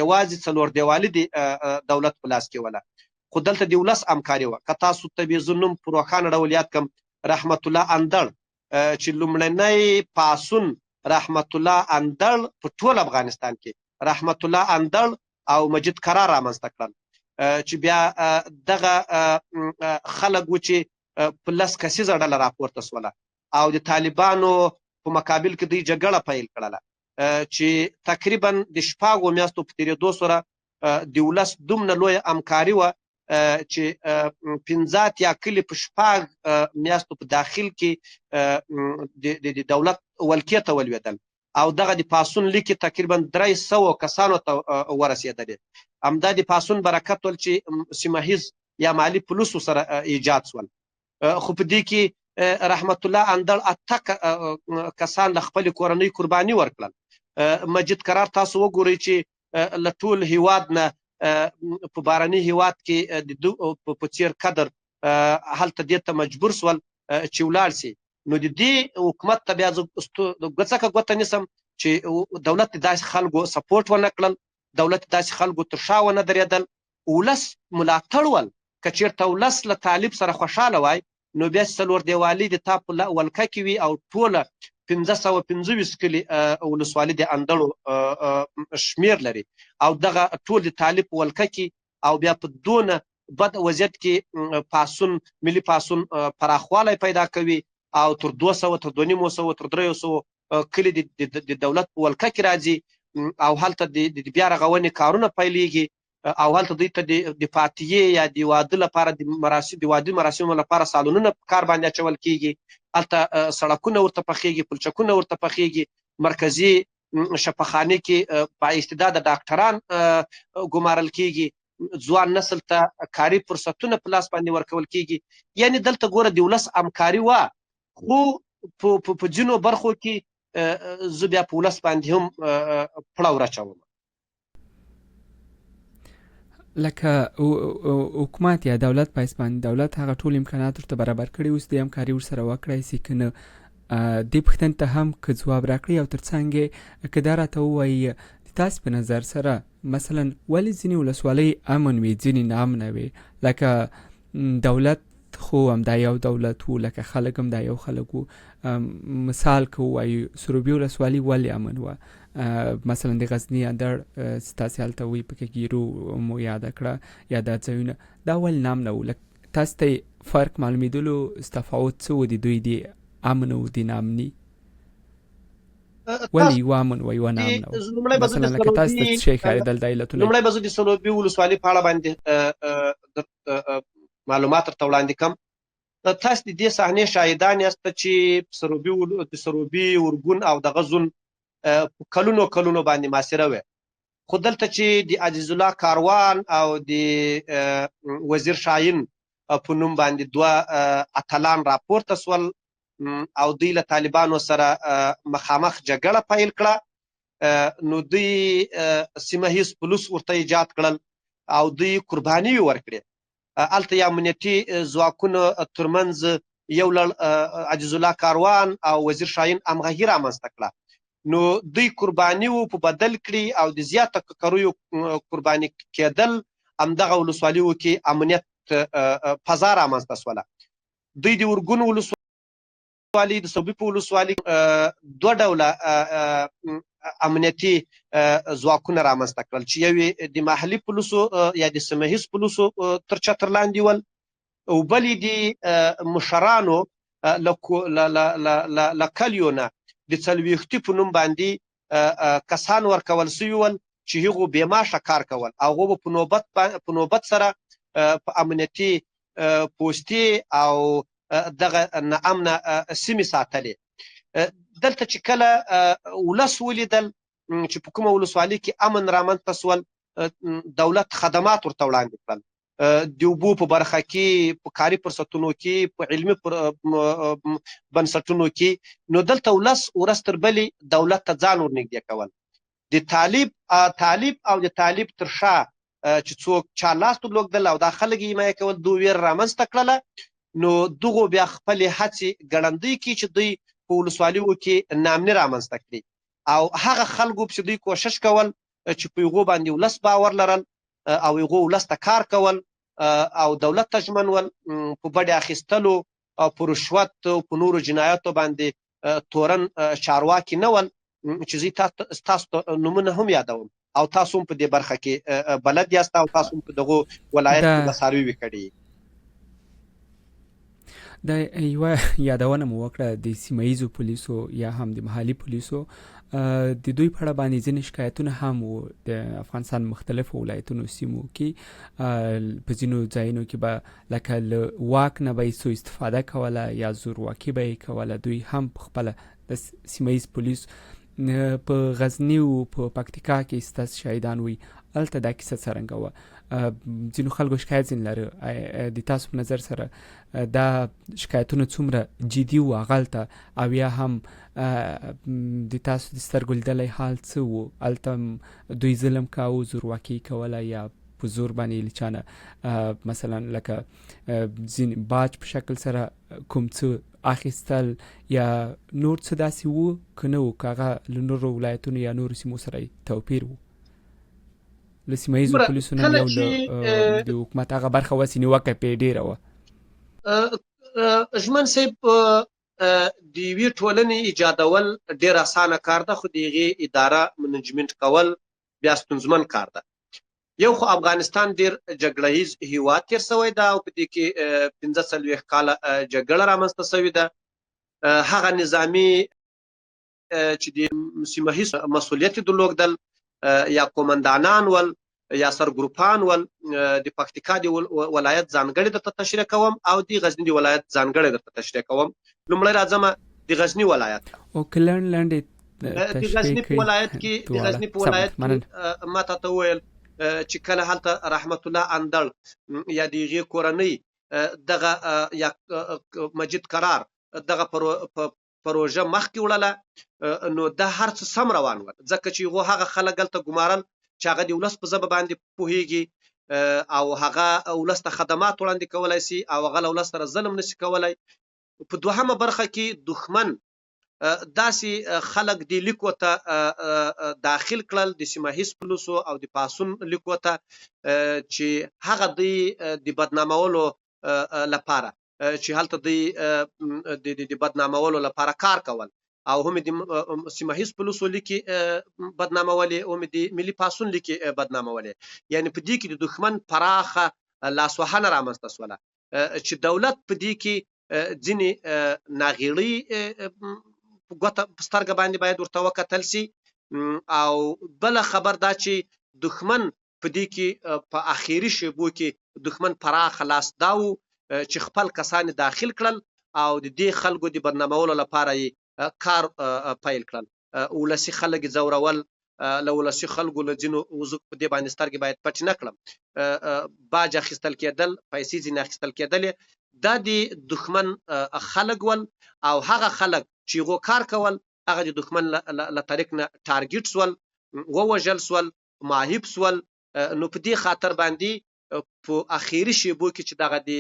یوازې څلور دیوالي د دولت په لاس کې وله، خو دلته د ولس همکاري وه. که تاسو ته بې زه نوم په روښانه ډول یاد کړم، رحمت الله اندړ چې لومړنی پاڅون رحمت الله اندړ په ټول افغانستان کې رحمت الله اندړ او مجید قرار رامنځته کړل، چې بیا دغه خلک و چې په 10 کسیزه ډله راپورته سوله او د طالبانو په مقابل کې دوی جګړه پیل کړله، چې تقریبا د 6 میاشتو په تېرېدو سره د ولس دومره لویه همکاري وه چې 15 یا کلي په 6 میاشتو په داخل کې د دولت ولکې ته ولوېدل، او دغه د پاڅون لیکې تقریبا 300 کسانو ته ورسېدلې. همدا د پاڅون برکت ول چې سیمهیز یا مالي پولیسو سره ایجاد سول. خو په دې کې رحمت الله اندړ 8 کسان له خپلې کورنۍ قرباني ورکړل. مجید قرار تاسو وګورئ چې له ټول هیواد نه په بارني هیواد کې په څیر قدر هلته دې ته مجبور سول چې ولاړ سي. نو د دې حکومت ته بیا ګوڅکه ګوته نیسم چې دولت داسې خلکو سپورټ ونه کړل، دولت داسې خلکو تر شا ونه درېدل، ولس ملاتړ ول. که چېرته ولس له طالب سره خوشحاله وای نو بیا څلور دیوالي د تا په ولکه کې وي او ټوله 525 کلي ولسوالي د اندړو شمیر لري او دغه ټول د طالب په ولکه کې او بیا په دونه بد وضعیت کې پاڅون ملي پاڅون پراخوالی پیدا کوي او تر 200 تر 250 تر 300 کلي د دولت په ولکه کې راځي او هلته د بیا رغونې کارونه پیلیږي او هلته دوی ته د فاتحې یا د واده لپاره د واده مراسمو لپاره سالونونه په کار باندې اچول کیږي هلته سړکونه ورته پخېږي، پلچکونه ورته پخېږي، مرکزي شفاخانې کې با استعداده ډاکټران ګمارل کېږي، ځوان نسل ته کاري فرصتونه په لاس باندې ورکول کېږي. یعنې دلته ګوره د ولس همکاري وه، خو په ځینو برخو کې زه بیا په ولس باندې هم پړه ورچوم. لکه حکومت یا دولت په اسمان دولت هغه ټول امکانات ورته برابر کړي، اوس د همکاري ورسره وکړای سي که نه؟ دې پوښتنې ته هم که ځواب راکړي او ترڅنګ یې که دا راته ووایي تاسې په نظر سره مثلا ولې ځینې ولسوالۍ امن وي ځینې ناامنه وي؟ لکه دولت خو همدا یو دولت و، لکه خلک هم دا یو خلک و. مثال که ووایو سروبي ولسوالي ولې امن وه؟ مثلا د غزني اندړ ستاسې هلته وي پکې ګیرو مو یاده کړه یا دا ځایونه دا ولې نامنه و؟ لکه تاسو ته فرق معلومېدلو تفاوت څه و د دوی د امن او د ناامني؟ ولې یوه امن و یوه نامنه و؟ مثلا لکه تاسو ته څه شی ښکارېدل دا علتونه؟ لومړی به زه د سروبي ولسوالۍ په اړه باندې معلومات درته وړاندې کړم. تاسو د دې صحنې شاهدان یاست چې د سروبي ورګون او دغه زون کلونو باندې محاصره وه، خو دلته چې د عزیز الله کاروان او د وزیر شاهین په نوم باندې دوه اتلان راپورته سول او دوی له طالبانو سره مخامخ جګړه پیل کړه، نو دوی سیمه هیڅ پولیس ورته ایجاد کړل او دوی قرباني ورکړې. هلته یې امنیتي ځواکونو ترمنځ یو لړ عزیز الله کاروان او وزیر شاهین همغږي رامنځته کړه، نو دوی قرباني و په بدل کړي او د زیاته ککریو قرباني کېدل همدغه ولسوالیو کې امنیت فضا رامنځته سوله. دوی د ورګون ولسوالي د سروبي په ولسوالي دوه ډوله امنیتي ځواکونه رامنځته کړل چې یو د محلي پولیسو یا د سیمه هیڅ پولیسو تر چتر لاندې ول، او بل د مشرانو له کلیو نه د څلوېښتي په نوم باندې کسان ورکول سوي ول چې هغو بېماشه کار کول او هغو به په نوبت سره په امنیتي پوستې او دغه ناامنه سیمې ساتلې. دلته چې کله ولس ولیدل چې په کومه ولسوالۍ کې امن رامنځته سول، دولت خدمات ورته وړاندې کړل، د اوبو په برخه کې، په کاري فرصتونو کې، په علمي بنسټونو کې، نو دلته ولس ورځ تر بلې دولت ته ځان ورنږدې کول. د طالب او د طالب تر شا چې څوک چا لاس درلودل او دا خلک یې حمایه کول، دوی ویر رامنځته کړله، نو دغو بیا خپلې هڅې ګړندۍ کړي چې دوی په ولسوالیو کې ناامني رامنځته کړي او هغه خلکو پسې دوی کوشش کول چې په هغو باندې ولس باور لرل او هغو ولس ته کار کول او دولت ته ژمنول، په بډې اخیستلو او په رشوت او په نورو جنایاتو باندې تورن چارواکي نه ول، چې زه ستاسو نومونه هم یادوم او تاسو هم په دې برخه کې بلد یاست او تاسو هم په دغو ولایت کې مساروي کړي. دا یوه یادونه مو وکړه د سیمه ییزو پولیسو یا هم د محلي پولیسو، د دوی په اړه باندې ځینې شکایتونه هم وو د افغانستان مختلفو ولایتونو سیمو کې، په ځینو ځایونو کې به لکه له واک نه به یې سوء استفاده کوله یا زورواکي به یې کوله. دوی هم په خپله د سیمه ییز پولیس په غزني او په پکتیکا کې ستاسو شاهدان وي، هلته دا کیسه څرنګه وه؟ ځینو خلکو شکایت ځینې لري، د تاسو په نظر سره دا شکایتونه څومره جدي وو هغلته او یا هم د تاسو د سترګو لیدلی حال څه وو؟ هلته دوی ظلم کاوه، زورواکي کوله یا په زور باندې له چانه مثلا لکه ځینې باج په شکل سره کوم څه اخیستل یا نور څه داسې وو که نه وو؟ که هغه له نورو ولایتونو یا نورو سیمو سره توپیر وو؟ له سیمه ییزو پولیسو نه یو د حکومت هغه برخه وسې نیوکه پرې ډېره وه. ژمن صاحب، د یوې ټولنې ایجادول ډېر اسانه کار ده، خو د هغې اداره منجمنټ کول بیا ستونزمن کار ده. یو خو افغانستان ډېر جګړه ییز هیواد تېر سوی ده او په دې کې 45 کاله جګړه رامنځته سوې ده. هغه نظامي چې د سیمه هیڅ مسؤلیت درلودل یا قومندانان ول، یاسر ګروپان ول د پکتیکا د ولایت ځانګړی درته تشریح کوم او د غزنی د ولایت ځانګړی درته تشریح کوم. لومړی راځم د غزنی ولایت. او کلن لاندې د غزنی په ولایت کې ما ته ویل چې کله هلته رحمت الله اندړ یا د هغې کورنۍ دغه یا مجید قرار دغه پروژه مخکې وړله، نو دا هر څه سم روان ول، ځکه چې هغه خلک هلته ګمارل چې هغه د ولس په ژبه باندې پوهېږي او هغه ولس ته خدمات وړاندې کولی شي او هغه له ولس سره ظلم نشي کولی. په دوهمه برخه کې دښمن داسې خلک د لیکو ته داخل کړل، د سیمه هیڅ پولیسو او د پاسون لیکو ته، چې هغه د بدنامولو لپاره چې هلته د بدنامولو لپاره کار کول، او هم د سیمه هیڅ پولیسو لیکي بدنامولې، هم د ملي پاسون لیکي بدنامولې. یعنی په دې کې د دښمن پراخه لاسوهنه رامنځته شوله چې دولت په دې کې ځینې ناغېړۍ ګوته په سترګه باندې باید ورته وکتل شي. او بله خبر دا چې دښمن په دې کې په اخیری شیبو کې دښمن پراخه لاس دا و چې خپل کسان داخل کړل او د دې خلکو د بدنامولو لپاره یې کار پیل کړل. ولسي خلک یې ځورول، له ولسي خلکو له ځینو وزو په دې باندې سترګې باید پټ نه کړم، باج اخیستل کېدل، پیسې ځینې اخیستل کېدلې. دا د دښمن خلک ول او هغه خلک چې هغو کار کول هغه د دښمن له طریق نه ټارګیټ سول، ووژل سول، معیب سول. نو په دې خاطر باندې په اخیری شیبو کې چې دغه د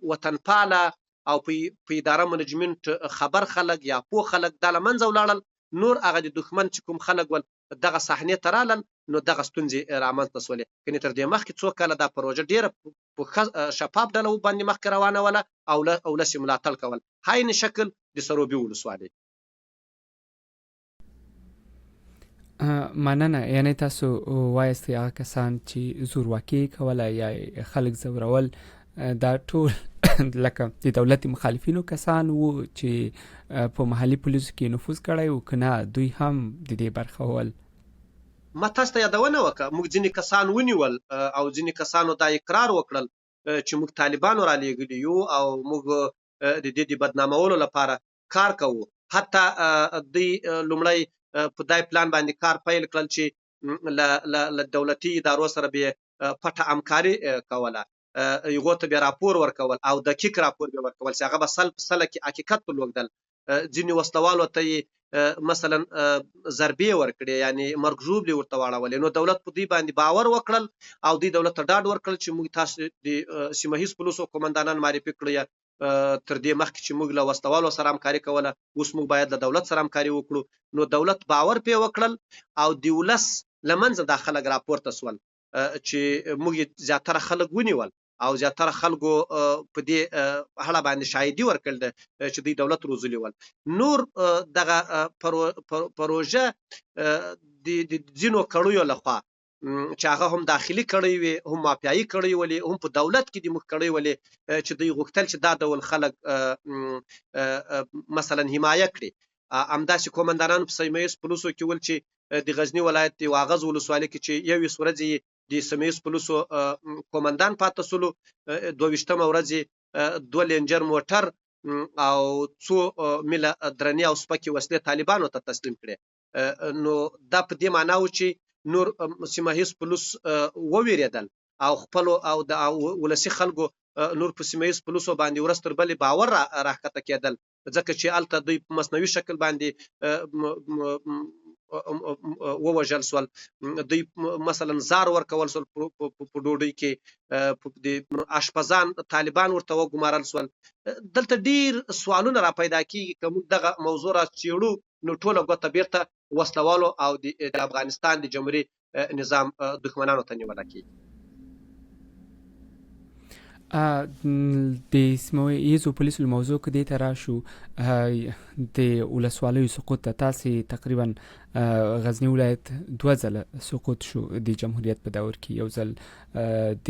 وطنپاله او په اداره منجمنت خبر خلک یا پوه خلک دا له منځه ولاړل، نور هغه د دښمن چې کوم خلک ول دغه صحنې ته رالل، نو دغه ستونزې رامنځته شولې. کنې تر دې مخکې څو کاله دا پروژه ډېره په شفاف ډله باندې مخکې روانه وله او ولس یې ملاتړ کول. عین شکل د سروبي ولسوالۍ. مننه. یعنی تاسو وایستئ هغه کسان چې زورواکي کوله یا خلک ځورول دا ټول لکه د دولتي مخالفینو کسان وو چې په محلي پولیسو کې نفوذ کړی و، که نه دوی هم د دې برخه ول؟ ما تاسو ته یادونه وکړه، موږ ځینې کسان ونیول او ځینې کسانو دا اقرار وکړل چې موږ طالبانو را لېږلي یو او موږ د دې د بدنامولو لپاره کار کوو. حتی دوی لومړی په دای پلان باندې کار پیل کړل چې له دولتي ادارو سره به پټه همکاري کوله، هغو ته به راپور ورکول او دقیق راپور به ورکول چې هغه به سل په سله کې حقیقت ولوږدل. ځینې وسلوالو ته یې مثلا ضربې ورکړې، یعنی مرګ ژوبلې ورته واړولې. نو دولت په دوی باندې باور وکړل او دوی دولت ته ډاډ ورکړل چې موږ تاسو د سیمه هیڅ پولیسو قومندانان معرفي کړی، تر دې مخکې چې موږ له وسلوالو سره همکاري کوله، اوس موږ باید له دولت سره همکاري وکړو. نو دولت باور پې وکړل او د ولس له منځه دا خلک راپورته سول چې موږ زیاتره خلک ونیول او زیاتره خلکو په دې اړه باندې شاهدي ورکړل چې دوی دولت روزلي ول. نور دغه پروژه د ځینو کړیو لخوا چې هغه هم داخلي کړی وي، هم مافیایي کړی ولې، هم په دولت کې د موږ کړی ولې چې دوی غوښتل چې دا ډول خلک مثلا حمایه کړي. همداسې کومندانانو په سیمه ییز پولیسو کې ول چې د غزني ولایت د واغظ ولسوالۍ کې چې 21 ورځې د سیمه ییز پولیسو کومندان پاتې سولو، 22مه ورځ 2 لینجر موټر او 2 میله درنې او سپکې وسلې طالبانو ته تسلیم کړي. نو دا په دې معنا و چې نور سیمه هیڅ پولیس وویریدل او خپل او د ولسي خلکو نور په سیمه هیڅ پولیسو باندې ورځ تر بلې باور راښکته کېدل، ځکه چې هلته دوی په مصنوعي شکل باندې ووژل سول. دوی مثلا زار ورکول سول په ډوډۍ کې، د اشپزان طالبان ورته وګمارل سول. دلته ډیر سوالونه را پیدا کیږي که موږ دغه موضوع را څېړو نو ټوله ګوته بیرته وسلوالو او د افغانستان د جمهوري نظام دښمنانو ته نیوله کیږي. د سیمه ییزو پولیسو موضوع کې دې ته راشو، د ولسوالیو سقوط ته تاسې تقریبا غزنی ولایت 2 ځله سقوط شو د جمهوریت په دور کې، یو ځل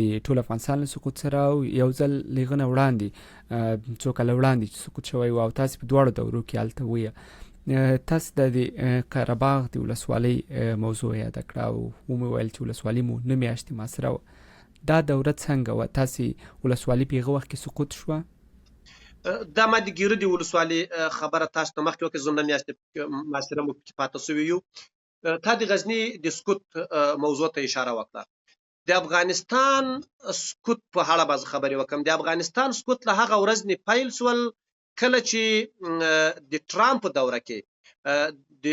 د ټول افغانستان له سقوط سره او یو ځل لږ نه وړاندې څو کاله وړاندې چې سقوط شوی و او تاسې په دواړو دورو کې هلته ویه. تاسو د قره باغ د ولسوالۍ موضوع یاد کړه او ویل چې ولسوالۍ مو 9 میاشتې محاصره وه. دا دوره څنګه وه؟ تاسې ولسوالۍ په هغه وخت کې سقوط شوه؟ دا ما د ګیره د ولسوالۍ خبره تاسو ته مخکې وکړه، زه 9 میاشتې محاصره مو پکې پاتې سوي یو. تا د غزني د سقوط موضوع ته اشاره وکړه. د افغانستان سقوط په اړه به خبرې وکړم. د افغانستان سقوط له هغه ورځ نه پیل سول کله چې د ټرامپ په دوره کې د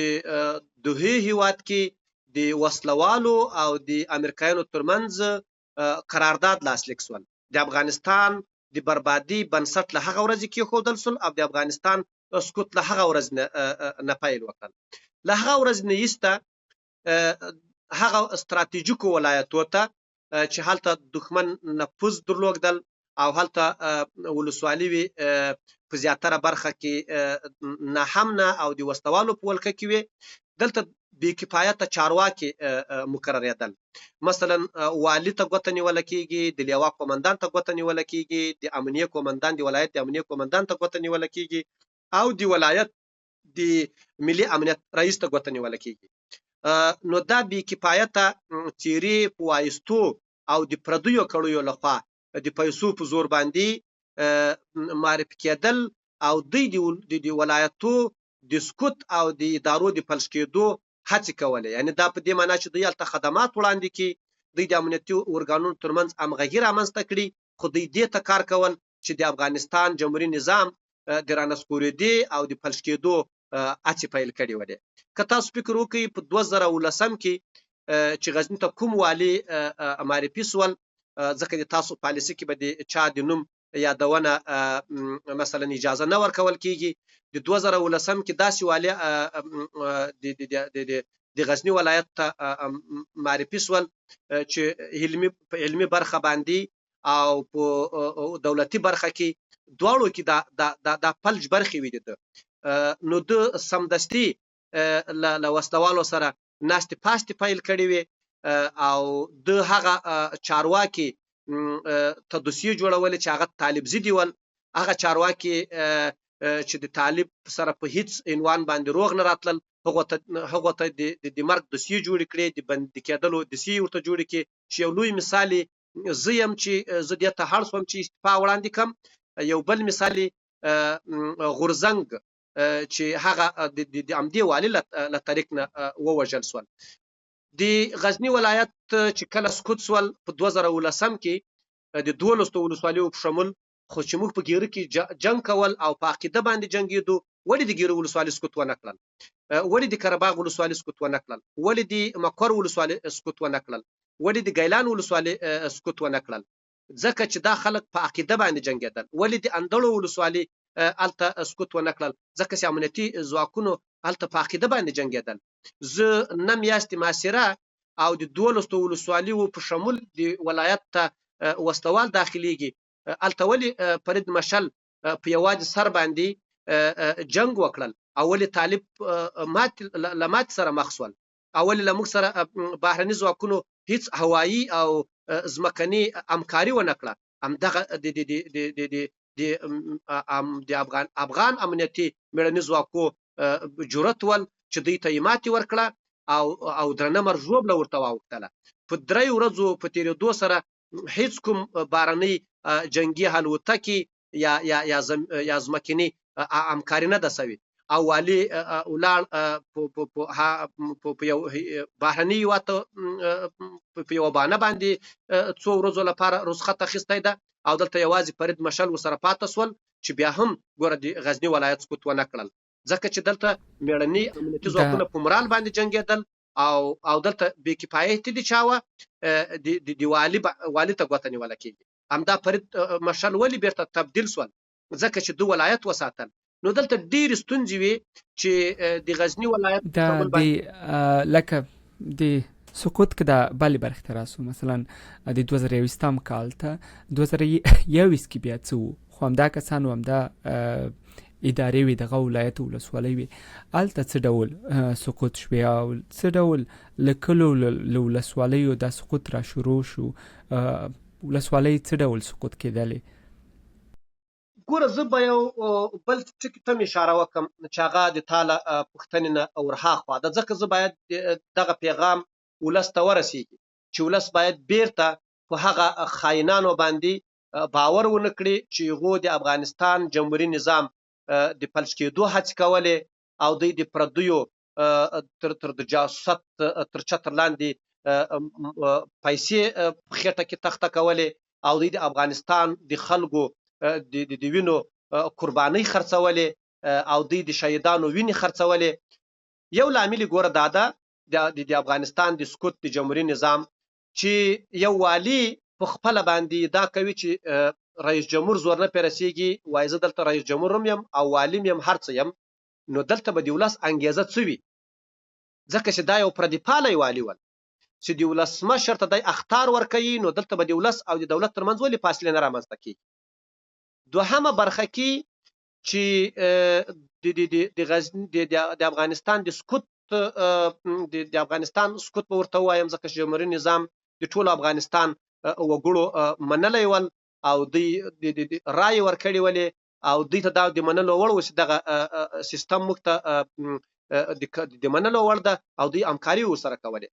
دوحې هیواد کې د وسلوالو او د امریکایانو ترمنځ قرارداد لاسلیک سول. د افغانستان د بربادي بنسټ له هغه ورځې کېښودل سول او د افغانستان سقوط له هغه ورځ نه پیل وکړ. له هغه ورځ نه ایسته هغه استراتیژیکو ولایتو ته چې هلته دښمن نفوذ درلودل او هلته ولسوالي وي په زیاتره برخه کې ناهمنه او د وسلوالو په ولکه کې وي، دلته بې کفایته چارواکي مقررېدل. مثلا والي ته ګوته نیوله کېږي، د لیوا قومندان ته ګوته نیوله کېږي، د امنیه قومندان د ولایت د امنیه قومندان ته ګوته نیوله کېږي او د ولایت د ملي امنیت رئیس ته ګوته نیوله کېږي. نو دا بې کفایته تیرې په وایستو او د پردیو کړیو لخوا د پیسو په زور باندې معرفي کېدل او دوی د ولایتو د سقوط او د ادارو د فلج کېدو هڅې کولې. یعنې دا په دې معنا چې دوی هلته خدمات وړاندې کړي، دوی د امنیتي ارګانونو ترمنځ همغږي رامنځته کړي، خو دوی دې ته کار کول چې د افغانستان جمهوري نظام د رانسکورېدې او د فلج کېدو هڅې پیل کړې وې. که تاسو فکر وکړئ په 2019 کې چې غزني ته کوم والي معرفي سول، ځکه د تاسو پالیسي کې به د چا د نوم یادونه مثلا اجازه نه ورکول کېږي. د 2019 کې داسې والي د غزني ولایت ته معرفي سول چې په علمي برخه باندې او په دولتي برخه کې دواړو کې دا فلج برخې وې. نو د سمدستي له وسلوالو سره ناستې پاستې پیل کړې وې او د هغه چارواکي ته دوسیې جوړولې چې هغه طالب ضدي ول. هغه چارواکي چې د طالب سره په هیڅ عنوان باندې روغ نه راتلل، هغو ته د مرګ دوسیې جوړې کړې، د بندي کېدلو دوسیې ورته جوړې کړې. چې یو لوی مثال زه یم چې زه دې ته هړ شوم چې استعفا وړاندې کړم. یو بل مثال غورځنګ چې هغه د همدې والي له طریق نه ووژل سول. د غزني ولایت چې کله سقوط سول په 2019 کې د 12 ولسوالیو په شمول، خو چې موږ په ګیره کې جنگ کول او په عقیده باندې جنګېدو، ولې د ګیره ولسوالي سقوط ونه کړل؟ ولې د قره باغ ولسوالي سقوط ونه کړل؟ ولې د مقر ولسوالي سقوط ونه کړل؟ ولې د ګیلان ولسوالي سقوط ونه کړل؟ ځکه چې دا خلک په عقیده باندې جنګېدل. ولې د اندړو ولسوالي هلته سقوط ونه کړل؟ ځکه چې امنیتي ځواکونو هلته په عقیده باندې جنګېدل. زه 9 میاشتې محاصره او د 12 ولسوالیو په شمول د ولایت ته وسلوال داخليږي، هلته ولې فرید مشل په یوازې سر باندې جنگ وکړل؟ اولې طالب له ماتې سره مخ سول، اولې له موږ سره بهرني ځواکونو هیڅ هوایي او ځمکني همکاري ونه کړه. همدغه د افغان امنیتي مېړني ځواکو جرأت ول چې دوی ته یې ماتې ورکړه او درنه مرژوبله ورته واوښتله. په 3 ورځو په تېرېدو سره هیڅ کوم بهرنۍ جنګي الوتکې یا ځمکني همکاري نه ده سوې او والي ولاړ په یو بهرني هېواد ته په یوه بهانه باندې 2 ورځو لپاره رخصت اخیستی ده او دلته یوازې فرید مشل ورسره پاته سول چې بیا هم ګوره د غزني ولایت سقوط ونه کړل، ځکه چې دلته مېړني امنیتي ځواکونه په مرال باندې جنګېدل او دلته بې کفایتي دي چا وه د والي ته ګوته نیوله کېږي. همدا فرید مشل ولې بیرته تبدیل سول؟ ځکه چې دو ولایت وساتل. نو دلته ډېرې ستونزې وي چې د غزني ولایت لکه د سقوط کې د بلې برخې ته راسو، مثلا د 2021 کال ته 2021 کې بیا څه وو؟ خو همدا کسانو همدا ادارې وي، دغه ولایت ولسوالۍ وي، هلته څه ډول سقوط شوې او څه ډول له کلو له ولسوالیو دا سقوط را شروع شو؟ ولسوالۍ څه ډول سقوط کېدلې؟ ګوره زه به یو بل ټکي ته اشاره وکړم چې هغه د تا له پوښتنې نه ورهاخوا ده، ځکه زه باید دغه پیغام ولس ته ورسېږي چې ولس باید بیرته په هغه خاینانو باندې باور ونه کړي چې هغو د افغانستان جمهوري نظام د فلج کېدو هڅې کولې او دوی د پردیو تر د جاسوست تر چتر لاندې پیسې په خېټه کې تخته کولې او دوی د افغانستان د خلکو د وینو قربانۍ خرڅولې او دوی د شهیدانو وینې خرڅولې. یو لامل ګوره دا ده د افغانستان د سقوط د جمهوري نظام چې یو والي په خپله باندې دا کوي چې رئیس جمهور زور نه پرې رسېږي، وایي زه دلته رئیس جمهور هم یم او والي یم هر څه یم، نو دلته به د ولس انګېزه څه وي؟ ځکه چې دا یو پردي پالی والي ول چې د ولسمشر ته دی اخطار ورکوي، نو دلته به د ولس او د دولت ترمنځ ولې فاصلې نه رامنځته کېږي؟ دوهمه برخه کې چې د افغانستان د سقوط د افغانستان سقوط به ورته ووایم، ځکه چې جمهوري نظام د ټولو افغانستان وګړو منلی ول او دوی رایې ورکړې ولې او دوی ته دا د منلو وړ و چې دغه سیستم موږ ته د منلو وړ ده او دوی همکاري ورسره کولې.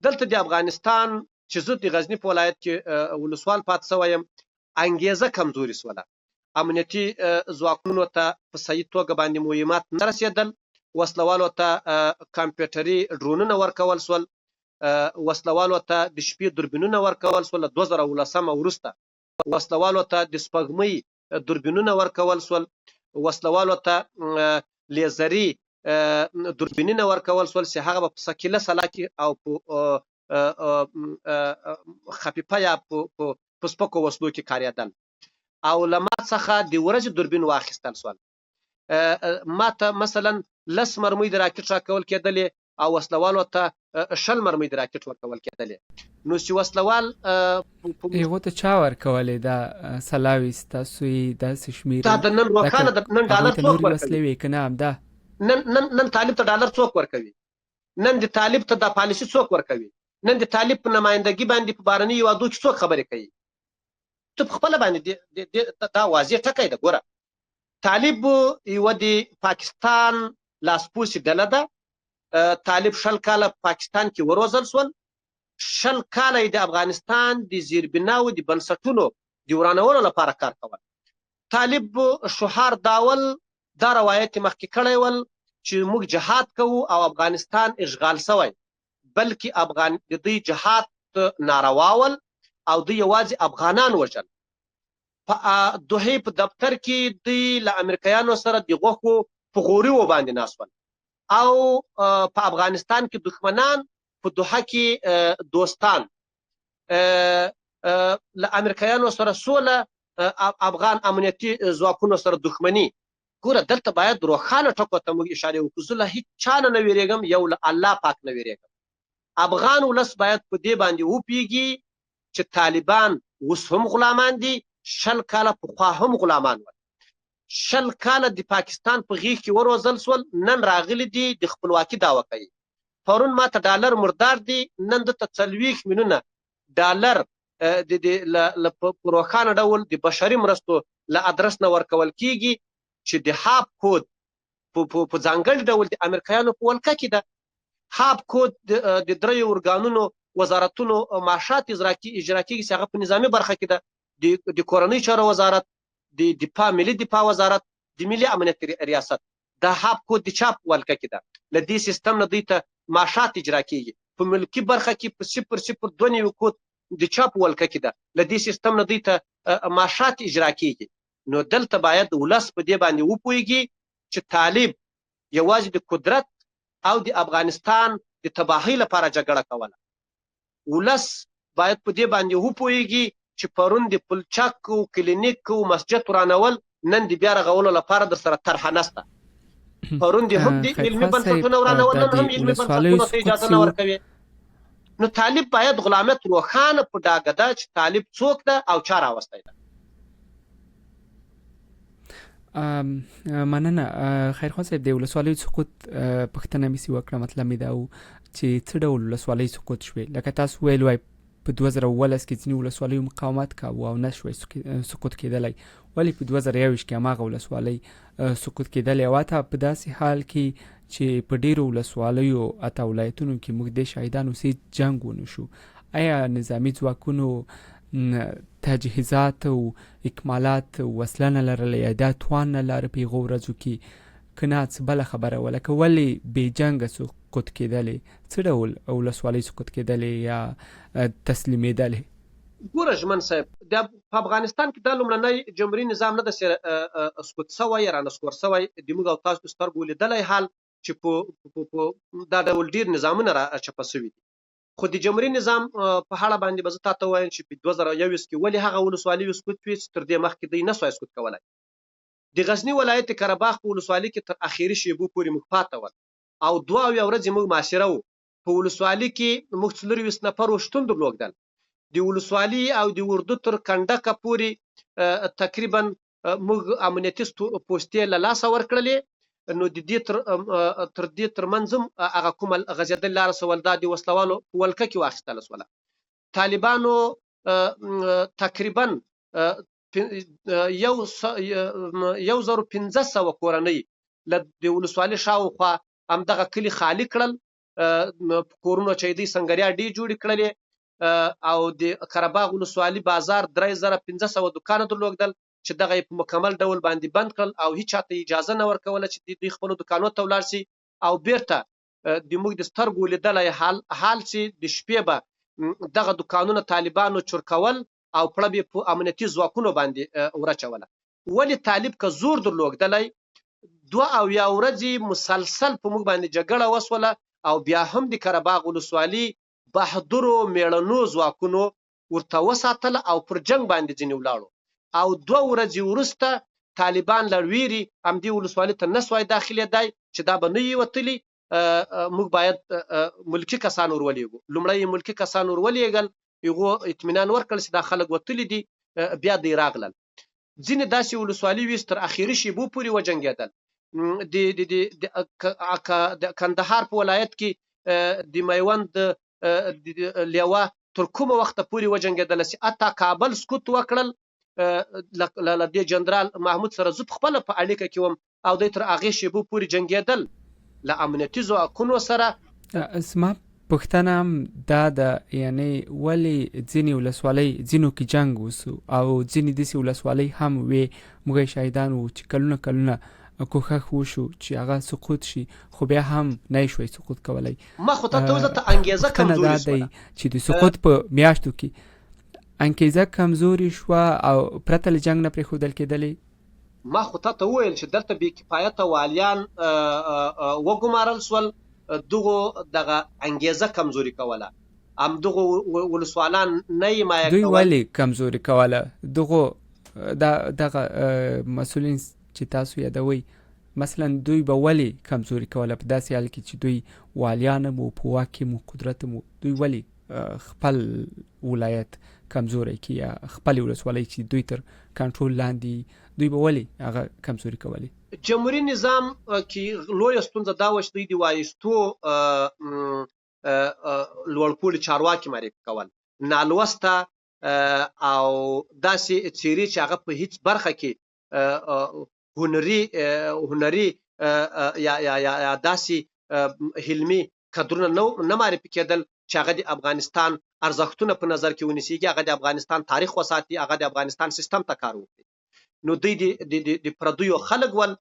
دلته د افغانستان چې زه د غزني په ولایت کې ولسوال پاتې شوی یم، انګېزه کمزوري شوله، امنیتي ځواکونو ته په صحیح توګه باندې مهمات نه رسېدل، وسلوالو ته کمپیوټري ډرونونه ورکول شول، وسلوالو ته د شپې دوربینونه ورکول شول، 2019 وروسته وسلوالو ته د سپوږمۍ دوربینونه ورکول شول، وسلوالو ته لیزري دوربینونه ورکول شول چې هغه به په ثقیله سلاکي او په خفیفه یا په سپکو وسلو کې کارېدل او له ما څخه د ورځې دوربین واخیستل شول. ما ته مثلا 10 مرمۍ د راکټ راکول کېدلې او وسلوالو ته 20 مرمۍ د راکټ ورکول کېدلې. نو چې وسلوال هغو ته چا ورکولې دا سلاوي ستاسو یې داسې شمېر دا د نن روښانه نن ډالر څوک ورکوي؟ که نه همدا نن طالب ته ډالر څوک ورکوي؟ نن د طالب ته دا پالیسي څوک ورکوي؟ نن د طالب په نمایندګي باندې په بهرني هېوادو کې څوک خبرې کوي؟ ته په خپله باندې دا واضح ټکی ده. ګوره طالب یوه د پاکستان لاسپوڅې ډله ده. طالب 20 کاله په پاکستان کې وروزل شول، 20 کاله د افغانستان د زیربناو د بنسټونو د ورانولو لپاره کار کول. طالب شعار داول دا روایت مخکې کړی ول چې موږ جهاد کوو او افغانستان اشغال شوی، بلکې د دوی جهاد ناروا ول او دوی یوازې افغانان وژل. په دوحې په دفتر کې دوی له امریکایانو سره د غوښو په غوریو باندې ناست ول او په افغانستان کې دښمنان، په دوحه کې دوستان، له امریکایانو سره سوله، افغان امنیتي ځواکونو سره دښمني. ګوره دلته باید روښانه ټکو ته موږ اشاره وکړو. زه له هیڅ چا نه ویرېږم، یو له الله پاک نه ویرېږم. افغان ولس باید په دې باندې وپوهېږي چې طالبان اوس هم غلامان دي، 20 کاله پخوا هم غلامان ول. 20 کاله د پاکستان په غېږ کې وروزل شول، نن راغلي دي د خپلواکي دعوه کوي. پرون ما ته ډالر مردار دي، نن دته 40 میلیونه ډالر په روښانه ډول د بشري مرستو له ادرس نه ورکول کېږي چې د هاب کود په ځانګړي ډول د امریکایانو په ولکه کې ده. هاب کود د 3 ارګانونو وزارتونو معاشات اجرا کېږي چې هغه په نظامي برخه کې ده، د کورنۍ چارو وزارت، د دفاع ملي دفاع وزارت، د ملي امنیت ریاست. دا هاب کود د چاپ ولکه کې ده. له دې سیستم نه دوی ته معاشات اجرا کېږي. په ملکي برخه کې په 0.02 کود د چاپ ولکه کې ده. له دې سیستم نه دوی ته معاشات اجرا کېږي. نو دلته باید ولس په دې باندې وپوهېږي چې طالب یوازې د قدرت او د افغانستان د تباهۍ لپاره جګړه کوله. ولس باید په دې باندې وپوهېږي چې پرون د پلچک او کلینیک او مسجد ورانول نن د بیا رغولو لپاره در سره طرحه نشته. پرون د هم د علمي بنسټونه ورانول، نن هم علمي بنسټونو ته اجازه نه ورکوي. نو طالب باید غلامیت روښانه په ډاګه ده چې طالب څوک ده او چا راوستی ده. مننه. خیرخوا صاحب، د ولسوالیو سقوط پوښتنه مې سې وکړه، مطلب مې دا و چې څه ډول ولسوالیو سقوط شوې. لکه تاسو ویل وای په 2011 کې ځینې ولسوالیو مقاومت کاوه او نه شوی سقوط کېدلی، ولې په 2021 کې هماغه ولسوالۍ سقوط کېدلی او حتی په داسې حال کې چې په ډېرو ولسوالیو اته ولایتونو کې موږ د شهیدانو سي جنګ ونه شو. آیا نظامي ځواکونو تجهیزات او اکمالات وسله نه لرله یا دا توان نه لره په هغو ورځو کې که نه څه بله خبره وه، لکه ولې بې جنګه سقوط کېدلې، څه ډول ولسوالۍ سقوط کېدلې یا تسلیمېدلې؟ ګوره ژمن صاحب، په افغانستان کې دا لومړنی جمهوري نظام نه داسې سقوط سوی یا رانسکور سوی د موږ او تاسو د سترګو لیدلی حال چې په دا ډول ډېر نظامونه راچپه سوي دي. خو د جمهوري نظام په اړه باندې به زه تا ته وایم چې په 2021 کې ولې هغه ولسوالۍ سقوط شوې چې تر دې مخکې دوی نه سوی سقوط کولی. د غزني ولایت قره باغ په ولسوالۍ کې تر اخري شیبو پورې موږ پاته ول او 2 ورځې موږ معاشره وو. په ولسوالۍ کې موږ 24 نفرو شتون درلودل. د ولسوالۍ او د اردو تر کنډکه پورې تقریبا موږ امنیتي پوستې له لاسه ورکړلې. نو د دې تر دې ترمنځ هغه کومه غځېدل لاره سول دا د وسلوالو په ولکه کې واخیستله سوله. طالبانو تقریبا 1500 کورنۍ له د ولسوالۍ شاوخوا همدغه کلي خالي کړل. کورونه چې دوی سنګریاډي جوړې کړلې او د قره باغ ولسوالۍ بازار 3500 دکانه درلودل چې دغه په مکمل ډول باندې بند کړل او هیڅ چاته اجازه نه ورکوله چې دوی خپلو دکانو ته ولاړ شي او بیرته د موږ د سترګو لیدلی حال چې د شپې به دغه دکانونه طالبانو چورکول او پړه به په امنیتي ځواکونو باندې ورچوله. ولې طالب که زور درلودلی 2 ورځې مسلسل په موږ باندې جګړه وسوله او بیا هم د قره باغ ولسوالۍ بهادرو میړنو ځواکونو ورته وساتله او پر جنګ باندې ځینې ولاړو او 2 ورځې وروسته طالبان له ویرې همدې ولسوالۍ ته نه سوای داخلېدی چې دا به نه وي وتلي. موږ باید ملکي کسان ورولېږو. لومړی ملکي کسان ورولېږل، هغو اطمینان ورکړل چې دا خلک وتلي دي، بیا دوی راغلل. ځینې داسې ولسوالۍ وې تر اخري شیبو پورې وجنګېدل. د کندهار په ولایت کې د میوند لیوه تر کومه وخته پورې وجنګېدله چې حتی کابل سقوط وکړل. له دې جنرال محمود سره زه پخپله په اړیکه کې وم او دوی تر هغې شیبو پورې جنګېدل له امنیتي ځواکونو سره. زما پوښتنه هم دا ده، یعنې ولې ځینې ولسوالۍ ځینو کې جنګ وسو او ځینې داسې ولسوالۍ هم وې موږ شهیدان وو چې کلونه کوښښ وشو چې هغه سقوط شي خو بیا هم نه شوی سقوط کولی. ما خو ته ته انګیزه کمزوري شوه چې د سقوط په میاشتو کې انګیزه کمزوري شوه او پرته له جنګ نه پرېښودل کېدلې. ما خو ته وویل چې دلته بې کفایته والیان وګمارل سول، دغو دغه انګیزه کمزوري کوله. همدغو ولسوالان نه یې مایه دوی ولې کمزوري کوله؟ دغه مسؤلین چې تاسو یادوئ مثلا دوی به ولې کمزوري کوله په داسې حال کې چې دوی والیان هم په واک کې مو قدرت هم دوی ولې خپل ولایت کمزوری کړي یا خپلې ولسوالۍ چې دوی تر کنټرول لاندې دوی به ولې هغه کمزوري کولی؟ جمهوري نظام کې لویه ستونزه دا وه چې دوی د وایستو لوړپوړي چارواکي معرفي کول، نالوسته او داسې څیرې چې هغه په هیڅ برخه کې هنري یا داسې علمي کدرونه نه معرفي کېدل چې هغه د افغانستان ارزښتونه په نظر کې ونیسيږي، هغه د افغانستان تاریخ وساتي، هغه د افغانستان سیستم ته کار وکړي. نو دوی د پردیو خلک ول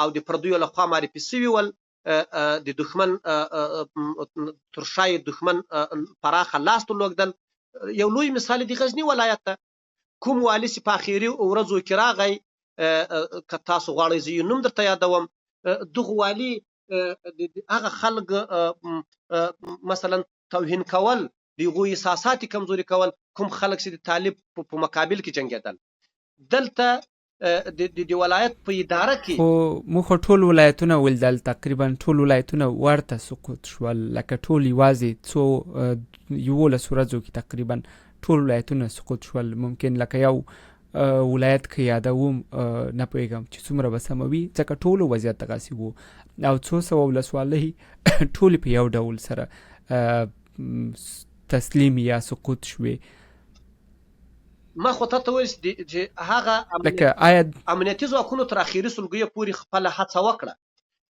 او د پردیو لخوا معرفي سوي ول، د دښمن تر شا دښمن پراخه لاس درلودل. یو لوی مثال د غزني ولایت ته کوم والي چې په اخري ورځو کې راغی، که تاسو غواړئ زه یې نوم درته یادوم، دغه والي هغه خلک مثلا توهین کول، د هغوی احساسات کمزوري کول، کوم خلک چې د طالب په مقابل کې جنګېدل. دلته د ولایت په اداره کې خو موږ ټول ولایتونه ولیدل، تقریبا ټول ولایتونه ورته سقوط شول، لکه ټول یوازې 11 ورځو کې تقریبا ټول ولایتونه سقوط شول. ممکن لکه یو ولایت کې یادوم، نه پوهېږم چې څومره به سمه وي ځکه ټولو وضعیت دغسې و او 200 ولسوالۍ ټولې په یو ډول سره تسلیم یا سقوط شوې. ما خو ته وایي چې هغه لکه آیا امنیتي ځواکونو تر اخري سلګیو پورې خپله هڅه وکړه،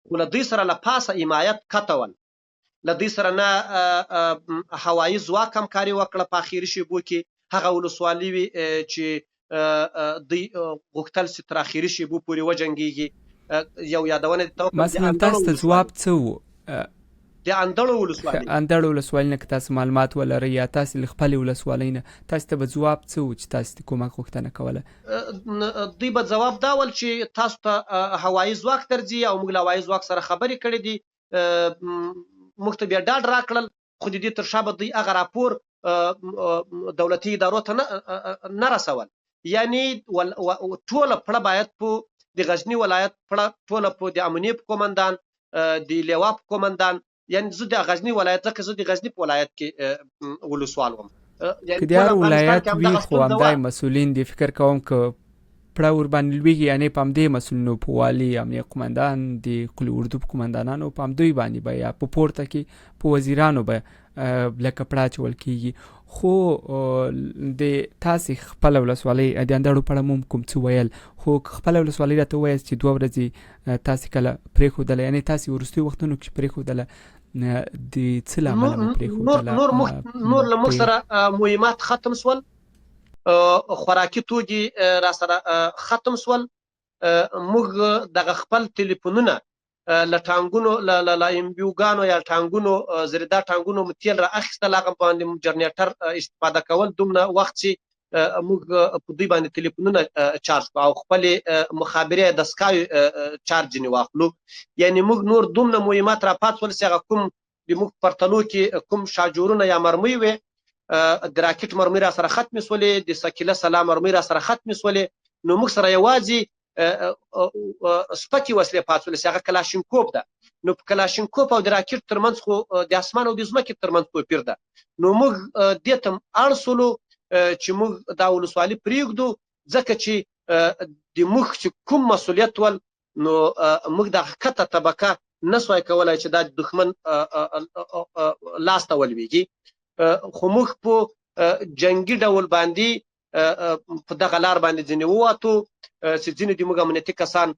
خو له دوی سره له پاسه حمایت کته ول، له دوی سره نه هوایي ځواک همکاري وکړه په اخري شیبو کې. هغه ولسوالي وي چې دوی غوښتل چې تر اخري شیبو پورې وجنګېږي. یو یادونه دې ته مثلا تاسو ته ځواب څه و؟ د اندړو ولسوالي اندړو ولسوالۍ نه که تاسو معلومات ولرئ یا تاسو له خپلې ولسوالۍ نه تاسو ته به ځواب څه و چې تاسو ته کومک غوښتنه کوله؟ دوی به ځواب دا ول چې تاسو ته هوایي ځواک درځي او موږ له هوایي ځواک سره خبرې کړې دي، موږ ته بیا ډاډ راکړل، خو د دې تر شا به دوی هغه راپور دولتي ادارو ته نه رسول. یعنی ټوله پړه باید په د غزني ولایت پړه ټوله په د امنیې په کومندان، د لیوا په کومندان، یعنی زه د غزني ولایت ځکه زه د غزني په ولایت کې ولسوال وم. که د هر ولایت وي خو همدای مسؤلین دی فکر کوم که پړه ورباندې لویږي، یعنی په همدې مسؤلینو په والي امنیه قمندان د قلي اردو په قمندانانو په همدوی باندې به یا په پورته کې په وزیرانو به لکه پړه اچول کېږي. خو د تاسې خپله ولسوالۍ د اندړو په اړه مو کوم څه ویل، خو خپله ولسوالۍ راته ووایاست چې 2 ورځې تاسې کله پرېښودله، یعنی تاسې وروستیو وختونو کې پرېښودله د څه له امله مو پرېښودله؟ نور له موږ سره مهمات ختم سول، خوراکي توکي را سره ختم سول، موږ دغه خپل تلیفونونه له ټانګونو له امبیوګانو یا ټانګونو زردا ټانګونو مو تیل را اخیستل، هغه باندې جنریټر استفاده کول، دومره وخت چې موږ په دوی باندې تلیفونونه چارج کړو او خپلې مخابرې دستګاوې چارج ځینې واخلو. یعنی موږ نور دومره مهمات را پات ول چې هغه کوم د موږ پرتلو کې کوم شاجورونه یا مرمۍ وې، د راکټ مرمۍ را سره ختمې سولې، د سکیله سلا مرمۍ را سره ختمې سولې، نو موږ سره یوازې سپکې وسلې پات ولې چې هغه کلاشینکوف ده. نو په کلاشینکوف او د راکټ ترمنځ خو د اسمان او د ځمکې ترمنځ توپیر ده. نو موږ دې ته اړ سولو چې موږ دا ولسوالي پرېږدو، ځکه چې د موږ چې کوم مسؤلیت ول، نو موږ د ښکته طبقه نه سوای کولی چې دا د دښمن لاس ته ولویږي، خو موږ په جنګي ډول باندې په دغه لار باندې ځینې ووتو چې ځینې د موږ امنیتي کسان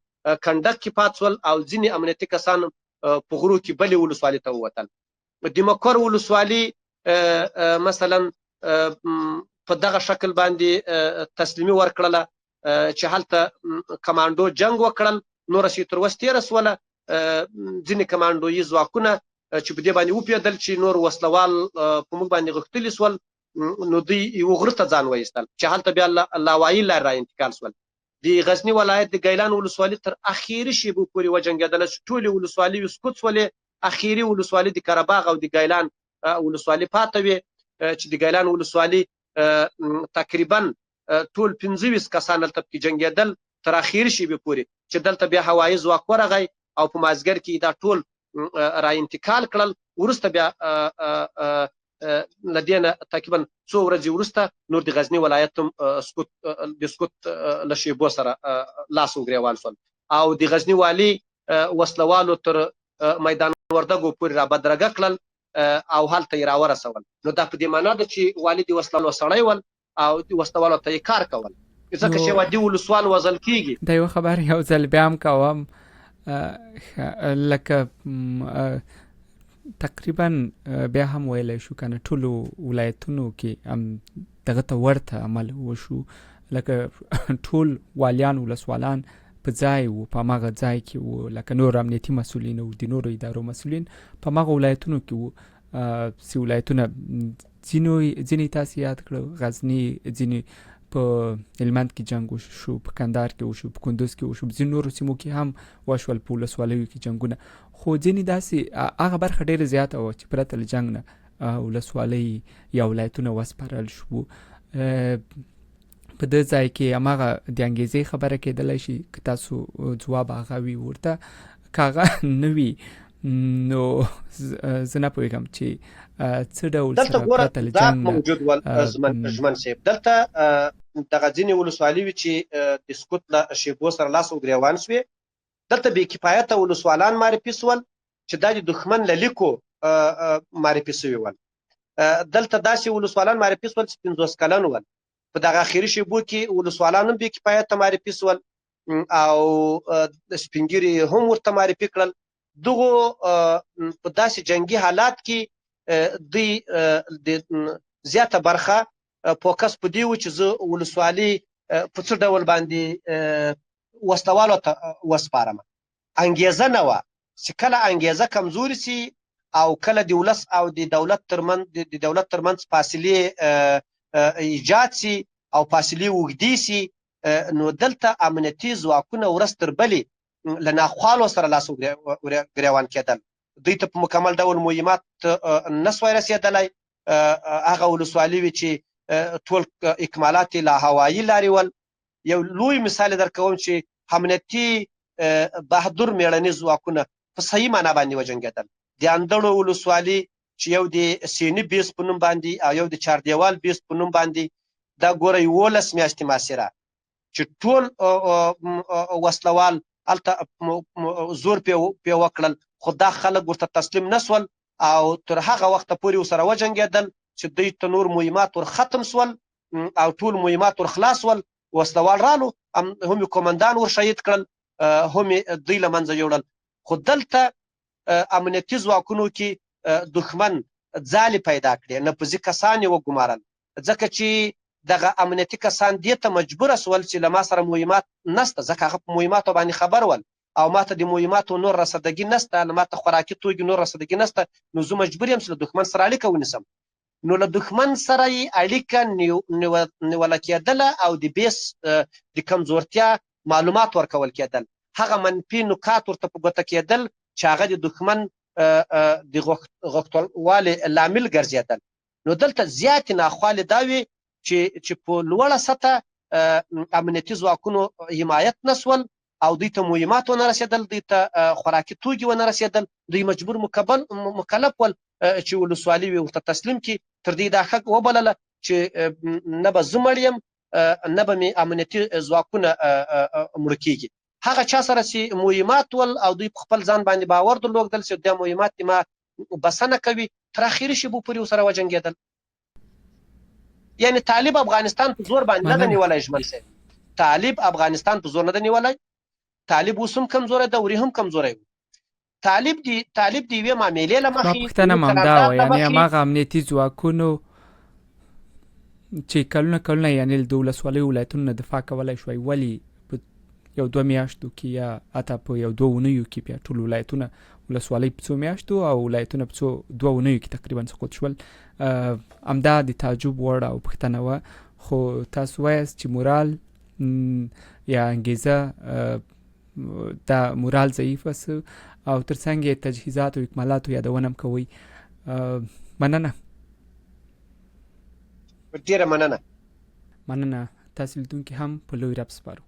کنډک کې پات سول او ځینې امنیتي کسان په غرو کې بلې ولسوالۍ ته ووتل. د مکور ولسوالي مثلا په دغه شکل باندې تسلیمي ورکړله چې هلته کمانډو جنگ وکړل، نوره شي تر اوسه تېره سوله. ځینې کمانډویي ځواکونه چې په دې باندې وپوهېدل چې نور وسلوال په موږ باندې غښتلي سول، نو دوی یو غره ته ځان وایستل چې هلته بیا لاوایي لار را انتقال سول. د غزني ولایت د ګیلان ولسوالي تر اخري شیبو پورې وجنګېدله چې ټولې ولسوالۍ سقوط سولې، اخري ولسوالي د قرهباغ او د ګیلان ولسوالي پاته وې، چې د ګیلان ولسوالي تقریبا ټول 25 کسان هلته پکې جنګېدل تر اخري شیبې پورې، چې دلته بیا هوایي ځواک ورغی او په مازدیګر کې دا ټول را انتقال کړل. وروسته بیا له دې نه تقریبا څو ورځې وروسته نور د غزني ولایت هم د سقوط له شیبو سره لاس وګریوان شول او د غزني والي وسلوالو تر میدان وردګو پورې را بدرګه کړل او هلته یې راورسول. نو دا په دې معنا ده چې والي د وسلوالو سړی ول او د وسلوالو ته یې کار کول، ځکه چې ودي ولسوال وژل کېږي. دا یو خبر یو ځل بیا هم کوم، لکه تقریبا بیا هم ویلی شو کنه ټولو ولایتونو کې هم دغه ته ورته عمل وشو، لکه ټول والیان ولسوالان په ځای وو، په هماغه ځای کې وو، لکه نور امنیتي مسؤلین او د نورو ادارو مسؤلین په هماغه ولایتونو کې وو. سی ولایتونه ځینې تاسې یاد کړو، غزني، ځینې په هلمند کې جنګ وشو، په کندهار کې وشو، په کندوز کې وشو، ځینې نورو سیمو کې هم وشول په ولسوالیو کې جنګونه. خو ځینې داسې هغه برخه ډېره زیاته وه چې پرته له جنګ نه ولسوالۍ یا ولایتونه وسپارل شو. په دې ځای کې هماغه د انګېزې خبره کېدلی شي که تاسو ځواب هغه وي ورته، که هغه نه وي نو زه نه پوهېږم چې څه ډول سره پرته له جنګ نه موجود ول. ژمن صاحب دلته دغه ځینې ولسوالۍ وي چې د سقوط له شیبو سره لاس وګریوان شوې، دلته بې کفایته ولسوالان معرفي سول چې دا د دښمن له لیکو معرفي شوي ول. دلته داسې ولسوالان معرفي شول چې 50 کلن ول. په دغه اخري شیبو کې ولسوالان هم بې کفایته معرفي شول او سپین ږیري هم ورته معرفي کړل. دغو په داسې جنګي حالات کې دوی د زیاته برخه فوکس په دې و چې زه ولسوالي په څه ډول باندې وسلوالو ته وسپارم. انګیزه نه وه چې کله انګیزه کمزوري سي او کله د ولس او د دولت ترمنځ فاصلې ایجاد سي او فاصلې اوږدې سي، نو دلته امنیتي ځواکونه ورځ تر بلې له ناخوالو سره لاس ګریوان کېدل. دوی ته په مکمل ډول مهمات نه سوای رسېدلی. هغه ولسوالي وي چې ټول اکمالات یې له هوایي لارې ول. یو لوی مثال یې درکوم چې امنیتي بهادر مېړني ځواکونه په صحیح معنا باندې وجنګېدل. د اندړو ولسوالي چې یو د سیني بیس په نوم باندې او یو د چاردیوال بیس په نوم باندې، دا ګوره 11 میاشتې محاصره چې ټول وسلوال هلته زور پې وکړل، خو دا خلک ورته تسلیم نه سول او تر هغه وخته پورې ورسره وجنګېدل چې دوی ته نور مهمات ور ختم سول او ټول مهمات ور خلاص ول. وسلوال رالو هم قومندان ور شهید کړل، هم دوی له منځه یوړل. خو دلته امنیتي ځواکونو کې دښمن ځالې پیدا کړې، نفوذي کسان یې وګمارل، ځکه چې دغه امنیتي کسان دې ته مجبوره سول چې له ما سره مهمات نسته، ځکه هغه په مهماتو باندې خبر ول او ما ته د مهماتو نور رسیدګي نسته، ما ته خوراکي توکي نور رسیدګي نسته، نو زه مجبور یم چې له دښمن سره اړیکه ونیسم. نو له دښمن سره یې اړیکه نیوله کېدله او د بیس د کمزورتیا معلومات ورکول کېدل. هغه منفي نکات ورته په ګوته کېدل چې هغه د دښمن د غښتلوالي لامل ګرځېدل. نو دلته زیاتې ناخوالې دا وې چې په لوړه سطحه امنیتي ځواکونو حمایت نه سول او دوی ته مهمات ونه رسېدل، دوی ته خوراکي توکي ونه رسېدل. دوی مجبور مکلف ول چې ولسوالي وي ورته تسلیم کړي. تر دې دا ښه وبلله چې نه به زه مړ یم نه به مې امنیتي ځواکونه مړه کېږي. هغه چا سره چې مهمات ول او دوی په خپل ځان باندې باور درلودل چې دا مهمات دې ما بسنه کوي، تر اخري شیبو پورې ورسره وجنګېدل. یعنی طالب افغانستان په زور باندې نه ده نیولی. ژمن صاحب، طالب افغانستان په زور نه ده نیولی. طالب اوس هم کمزوری ده، ورې هم کمزوری و. طالب د یوې معاملې له مخې پوښتنه م همدا وه، یعنې هماغه امنیتي ځواکونو چې کلونه یعنې د ولسوالیو ولایتونو نه دفاع کولی شوی، ولې په یو 2 میاشتو کې یا حتی په یو 2 اونیو کې بیا ټول ولایتونه ولسوالۍ په 2 میاشتو او ولایتونه په 2 اونیو کې تقریبا سقوط شول؟ همدا د تعجب وړ او پوښتنه وه. خو تاسو وایاست چې مورال یا انګیزه دا مورال ضعیفه سه او ترڅنګ یې تجهیزات او اکمالاتو یادونه هم کوئ. مننه. ډېره مننه. تاسو لیدونکي هم په لوی رب سپارو.